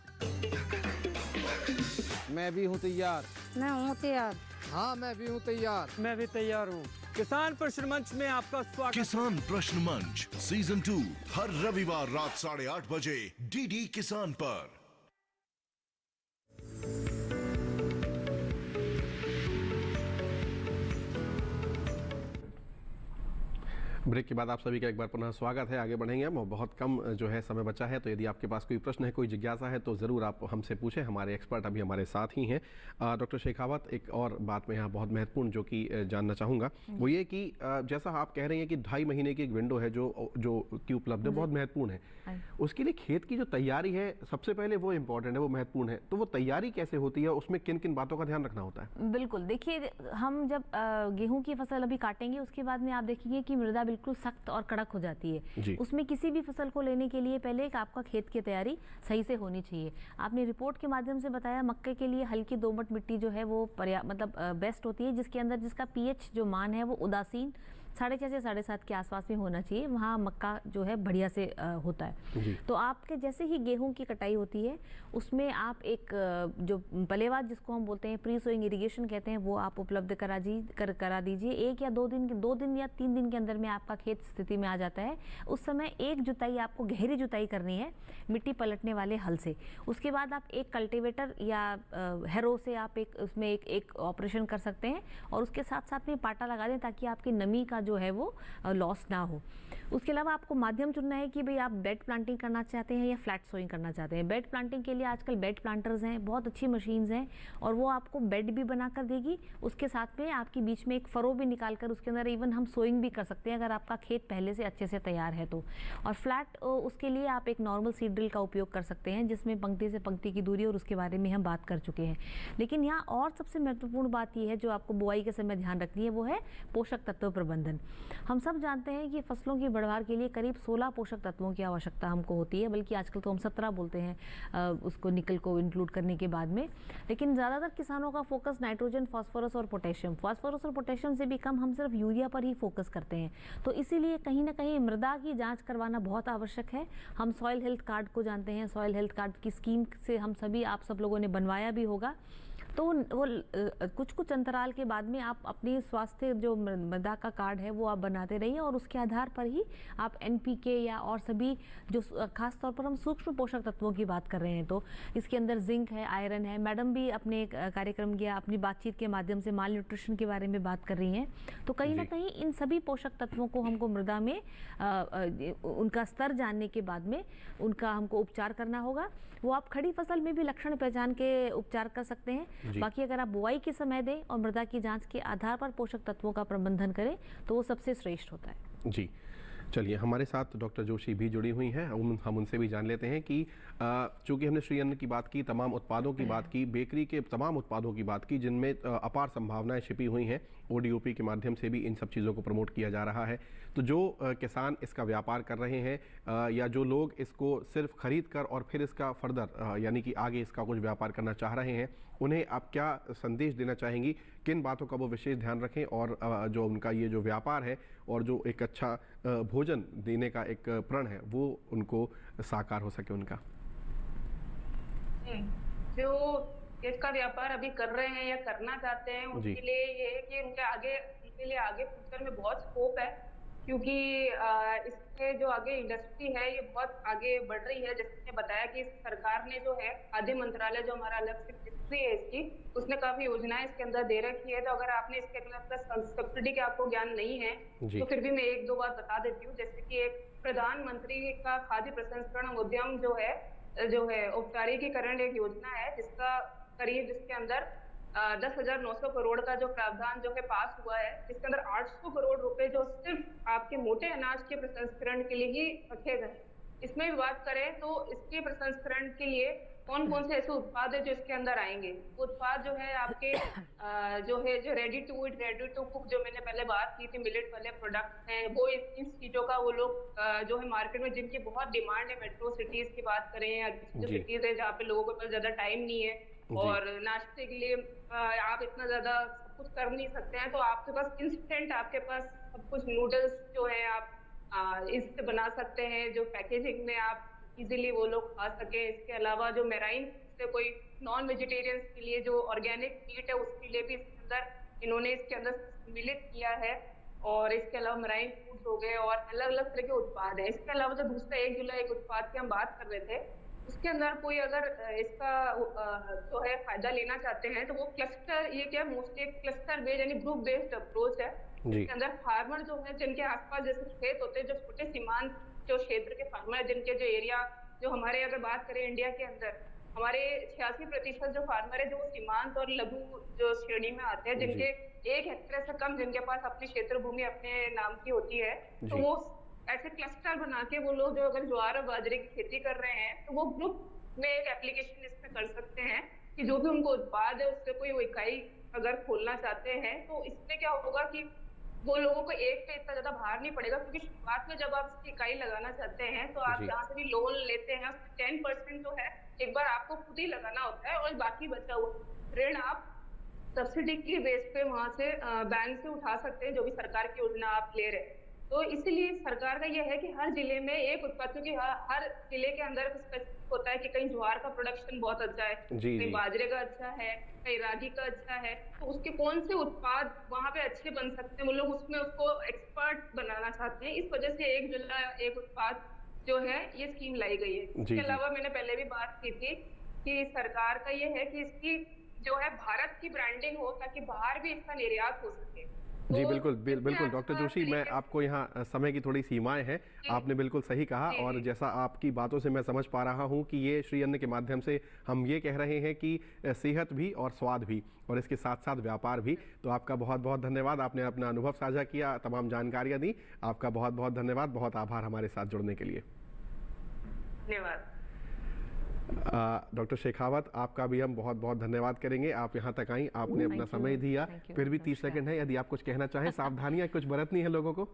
मैं भी हूँ तैयार। मैं हूँ तैयार। हाँ, मैं भी हूँ तैयार। मैं भी तैयार हूँ। किसान प्रश्न मंच में आपका स्वागत। किसान प्रश्न मंच सीजन 2 हर रविवार रात 8:30 बजे डीडी किसान पर। ब्रेक के बाद आप सभी का एक बार पुनः स्वागत है। आगे बढ़ेंगे हम, बहुत कम जो है समय बचा है, तो यदि आपके पास कोई प्रश्न है, कोई जिज्ञासा है तो ज़रूर आप हमसे पूछें। हमारे एक्सपर्ट अभी हमारे साथ ही हैं। डॉक्टर शेखावत, एक और बात मैं यहाँ बहुत महत्वपूर्ण जो कि जानना चाहूँगा वो ये कि जैसा आप कह रही हैं कि 2.5 महीने की एक विंडो है जो की उपलब्ध है, बहुत महत्वपूर्ण है। उसके लिए खेत की जो तैयारी है सबसे पहले वो इम्पोर्टेंट है, वो महत्वपूर्ण है। तो वो तैयारी कैसे होती है, उसमें किन किन बातों का ध्यान रखना होता है? बिल्कुल, देखिए हम जब गेहूं की फसल अभी काटेंगे उसके बाद में आप देखेंगे कि मृदा बिल्कुल सख्त और कड़क हो जाती है। उसमें किसी भी फसल को लेने के लिए पहले आपका खेत की तैयारी सही से होनी चाहिए। आपने रिपोर्ट के माध्यम से बताया मक्के के लिए हल्की दोमट मिट्टी जो है वो मतलब बेस्ट होती है, जिसके अंदर जिसका पीएच जो मान है वो उदासीन 6.5 से 7.5 के आसपास में होना चाहिए। वहाँ मक्का जो है बढ़िया से होता है। तो आपके जैसे ही गेहूं की कटाई होती है उसमें आप एक जो पलेवा जिसको हम बोलते हैं प्री सोइंग इरिगेशन कहते हैं, वो आप उपलब्ध करा दीजिए। 1 या 2 दिन या 3 दिन के अंदर में आपका खेत स्थिति में आ जाता है। उस समय एक जुताई आपको गहरी जुताई करनी है मिट्टी पलटने वाले हल से। उसके बाद आप एक कल्टीवेटर या हैरो से आप उसमें एक ऑपरेशन कर सकते हैं और उसके साथ साथ में पाटा लगा दें ताकि आपकी नमी का जो है वो लॉस ना हो। उसके अलावा आपको माध्यम चुनना है कि भाई आप बेड प्लांटिंग करना चाहते हैं या फ्लैट सोइंग करना चाहते हैं। बेड प्लांटिंग के लिए आजकल बेड प्लांटर्स हैं, बहुत अच्छी मशीन्स हैं और वो आपको बेड भी बना कर देगी, उसके साथ में आपके बीच में एक फरो भी निकाल कर उसके अंदर इवन हम सोइंग भी कर सकते हैं अगर आपका खेत पहले से अच्छे से तैयार है तो। और फ्लैट उसके लिए आप एक नॉर्मल सीड ड्रिल का उपयोग कर सकते हैं जिसमें पंक्ति से पंक्ति की दूरी, और उसके बारे में हम बात कर चुके हैं। लेकिन यहाँ और सबसे महत्वपूर्ण बात यह है जो आपको बुआई के समय ध्यान रखनी है, वो है पोषक तत्व प्रबंधन। हम सब जानते हैं कि फसलों की बढ़वार के लिए करीब 16 पोषक तत्वों की आवश्यकता हमको होती है, बल्कि आजकल तो हम 17 बोलते हैं उसको निकल को इंक्लूड करने के बाद में। लेकिन ज़्यादातर किसानों का फोकस नाइट्रोजन, फास्फोरस और पोटेशियम, फास्फोरस और पोटेशियम से भी कम हम सिर्फ यूरिया पर ही फोकस करते हैं। तो इसीलिए कहीं ना कहीं मृदा की जांच करवाना बहुत आवश्यक है। हम सॉइल हेल्थ कार्ड को जानते हैं, सॉइल हेल्थ कार्ड की स्कीम से हम सभी, आप सब लोगों ने बनवाया भी होगा। तो वो कुछ अंतराल के बाद में आप अपनी स्वास्थ्य जो मृदा का कार्ड है वो आप बनाते रहिए और उसके आधार पर ही आप NPK या और सभी जो खास तौर पर हम सूक्ष्म पोषक तत्वों की बात कर रहे हैं तो इसके अंदर जिंक है, आयरन है। मैडम भी अपने कार्यक्रम या अपनी बातचीत के माध्यम से माल न्यूट्रिशन के बारे में बात कर रही हैं। तो कहीं ना कहीं इन सभी पोषक तत्वों को हमको मृदा में उनका स्तर जानने के बाद में उनका हमको उपचार करना होगा। वो आप खड़ी फसल में भी लक्षण पहचान के उपचार कर सकते हैं। बाकी अगर आप बुआई के समय दें और मृदा की जांच के आधार पर पोषक तत्वों का प्रबंधन करें तो वो सबसे श्रेष्ठ होता है। जी, चलिए हमारे साथ डॉक्टर जोशी भी जुड़ी हुई हैं, हम उनसे भी जान लेते हैं कि चूँकि हमने श्री अन्न की बात की, तमाम उत्पादों की बात की, बेकरी के तमाम उत्पादों की बात की जिनमें अपार संभावनाएं छिपी हुई हैं, ODOP के माध्यम से भी इन सब चीज़ों को प्रमोट किया जा रहा है। तो जो किसान इसका व्यापार कर रहे हैं या जो लोग इसको सिर्फ खरीद कर और फिर इसका फर्दर यानी कि आगे इसका कुछ व्यापार करना चाह रहे हैं, उन्हें आप क्या संदेश देना चाहेंगी, किन बातों का वो विशेष ध्यान रखें और जो उनका ये जो व्यापार है और जो एक अच्छा भोजन देने का एक प्रण है वो उनको साकार हो सके उनका? जो इसका व्यापार अभी कर रहे हैं या करना चाहते हैं उनके लिए ये है कि उनके लिए आगे फ्यूचर में बहुत स्कोप है, क्योंकि इससे जो आगे इंडस्ट्री है ये बहुत आगे बढ़ रही है। जैसे मैंने बताया कि सरकार ने जो है खाद्य मंत्रालय जो हमारा अलग से मिनिस्ट्री है इसकी, उसने काफी योजनाएं इसके अंदर दे रखी है। तो अगर आपने इसके अंदर सब्सिडी का आपको ज्ञान नहीं है तो फिर भी मैं एक दो बात बता देती हूँ। जैसे कि एक प्रधानमंत्री का खाद्य प्रसंस्करण उद्यम जो है औपचारिकीकरण एक योजना है जिसके अंदर 10,900 करोड़ का जो प्रावधान जो है पास हुआ है, जिसके अंदर 800 करोड़ रुपए जो सिर्फ आपके मोटे अनाज के प्रसंस्करण के लिए ही रखे गए। इसमें भी बात करें तो इसके प्रसंस्करण के लिए कौन कौन से ऐसे उत्पाद है जो इसके अंदर आएंगे। उत्पाद जो है आपके जो ready to eat, ready to cook, जो मैंने पहले बात की थी, मिलेट वाले प्रोडक्ट हैं, वो इन चीजों का वो लोग जो है मार्केट में जिनकी बहुत डिमांड है, मेट्रो सिटीज की बात करें या जो सिटीज है जहाँ पे लोगों के पास ज्यादा टाइम नहीं है और नाश्ते के लिए आप इतना ज्यादा सब कुछ कर नहीं सकते हैं, तो आपके पास इंस्टेंट आपके पास सब कुछ नूडल्स जो है आप इससे बना सकते हैं, जो पैकेजिंग में आप इजीली वो लोग खा सके। इसके अलावा जो मेराइन से कोई नॉन वेजिटेरियंस के लिए जो ऑर्गेनिक मीट है उसके लिए भी इसके अंदर इन्होंने इसके अंदर सम्मिलित किया है। और इसके अलावा मराइन फूड्स हो गए और अलग अलग तरह के उत्पाद है। इसके अलावा जो दूसरा 1 जुलाई एक उत्पाद की हम बात कर रहे थे, उसके अंदर कोई अगर इसका जो है फायदा लेना चाहते हैं तो वो क्लस्टर, ये क्या मोस्टली एक क्लस्टर बेस्ड यानी ग्रुप बेस्ड अप्रोच है। इसके अंदर फार्मर जो है जिनके आसपास जैसे खेत होते हैं, जो छोटे सीमांत जो क्षेत्र के फार्मर है, जिनके जो एरिया जो हमारे अगर बात करें इंडिया के अंदर हमारे 86% जो फार्मर है जो सीमांत और लघु जो श्रेणी में आते हैं, जिनके 1 हेक्टेयर से कम जिनके पास अपनी क्षेत्र भूमि अपने नाम की होती है, तो वो ऐसे क्लस्टर बना के वो लोग जो अगर ज्वार और बाजरे की खेती कर रहे हैं तो वो ग्रुप में एक एप्लीकेशन इसमें कर सकते हैं कि जो भी उनको उत्पाद है उससे कोई वो इकाई अगर खोलना चाहते हैं तो इसमें क्या होगा कि वो लोगों को एक पे इतना ज्यादा भार नहीं पड़ेगा, क्योंकि शुरुआत में जब आप इसकी इकाई लगाना चाहते हैं तो आप जहाँ से भी लोन लेते हैं उसमें 10% जो है एक बार आपको खुद ही लगाना होता है और बाकी बचा हुआ ऋण आप सब्सिडी की बेस पे वहां से बैंक से उठा सकते हैं, जो भी सरकार की योजना आप ले रहे हैं। तो इसीलिए सरकार का यह है कि हर जिले में एक उत्पाद, क्योंकि हर जिले के अंदर स्पेसिफिक होता है कि कहीं ज्वार का प्रोडक्शन बहुत अच्छा है, कहीं बाजरे का अच्छा है, कहीं रागी का अच्छा है, तो उसके कौन से उत्पाद वहाँ पे अच्छे बन सकते हैं, वो लोग उसमें उसको एक्सपर्ट बनाना चाहते हैं। इस वजह से 1 जुलाई एक उत्पाद जो है ये स्कीम लाई गई है। इसके अलावा मैंने पहले भी बात की थी कि सरकार का ये है कि इसकी जो है भारत की ब्रांडिंग हो ताकि बाहर भी इसका निर्यात हो सके। जी बिल्कुल बिल्कुल डॉक्टर जोशी, मैं आपको यहाँ समय की थोड़ी सीमाएं हैं, आपने बिल्कुल सही कहा। और जैसा आपकी बातों से मैं समझ पा रहा हूँ कि ये श्री अन्न के माध्यम से हम ये कह रहे हैं कि सेहत भी और स्वाद भी और इसके साथ साथ व्यापार भी। तो आपका बहुत बहुत धन्यवाद, आपने अपना अनुभव साझा किया, तमाम जानकारियाँ दी, आपका बहुत बहुत धन्यवाद, बहुत आभार हमारे साथ जुड़ने के लिए। धन्यवाद। डॉक्टर शेखावत, आपका भी हम बहुत बहुत धन्यवाद करेंगे, आप यहाँ तक आई, आपने अपना समय दिया। फिर भी 30 सेकंड है, यदि आप कुछ कहना चाहें, सावधानियां कुछ बरतनी है लोगों को।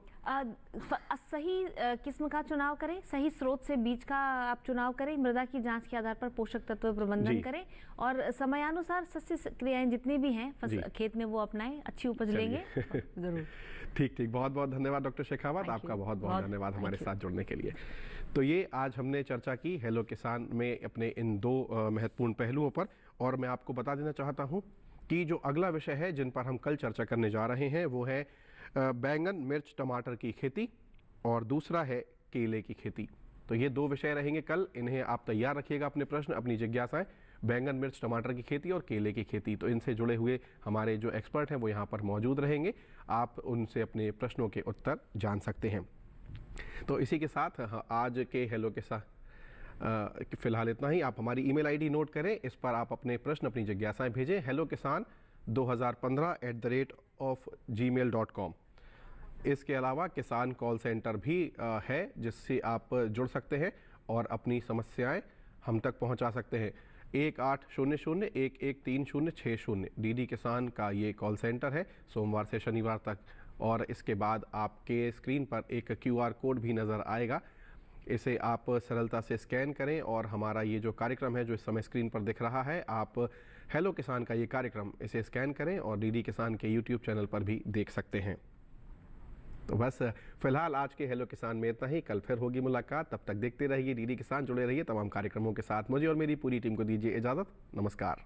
सही किस्म का चुनाव करें, सही स्रोत से बीज का आप चुनाव करें, मृदा की जांच के आधार पर पोषक तत्व प्रबंधन करें और समयानुसार सस्ती क्रियाएं जितनी भी हैं खेत में वो अपनाएं, अच्छी उपज लेंगे जरूर। ठीक, बहुत बहुत धन्यवाद डॉक्टर शेखावत, आपका बहुत बहुत धन्यवाद हमारे साथ जुड़ने के लिए। तो ये आज हमने चर्चा की हेलो किसान में अपने इन दो महत्वपूर्ण पहलुओं पर। और मैं आपको बता देना चाहता हूँ कि जो अगला विषय है जिन पर हम कल चर्चा करने जा रहे हैं वो है बैंगन, मिर्च, टमाटर की खेती और दूसरा है केले की खेती। तो ये दो विषय रहेंगे कल, इन्हें आप तैयार रखिएगा, अपने प्रश्न, अपनी जिज्ञासाएं, बैंगन, मिर्च, टमाटर की खेती और केले की खेती। तो इनसे जुड़े हुए हमारे जो एक्सपर्ट हैं वो यहाँ पर मौजूद रहेंगे, आप उनसे अपने प्रश्नों के उत्तर जान सकते हैं। तो इसी के साथ आज के हेलो के साथ फिलहाल इतना ही। आप हमारी ईमेल आईडी नोट करें, इस पर आप अपने प्रश्न, अपनी जिज्ञासाएं भेजें, hellokisan2015@gmail.com। इसके अलावा किसान कॉल सेंटर भी है जिससे आप जुड़ सकते हैं और अपनी समस्याएं हम तक पहुंचा सकते हैं। 1800-113060 डीडी किसान का ये कॉल सेंटर है, सोमवार से शनिवार तक। और इसके बाद आपके स्क्रीन पर एक QR कोड भी नज़र आएगा, इसे आप सरलता से स्कैन करें और हमारा ये जो कार्यक्रम है जो इस समय स्क्रीन पर दिख रहा है, आप हेलो किसान का ये कार्यक्रम इसे स्कैन करें और डीडी किसान के YouTube चैनल पर भी देख सकते हैं। तो बस फिलहाल आज के हेलो किसान में इतना ही, कल फिर होगी मुलाकात, तब तक देखते रहिए डीडी किसान, जुड़े रहिए तमाम कार्यक्रमों के साथ। मुझे और मेरी पूरी टीम को दीजिए इजाज़त, नमस्कार।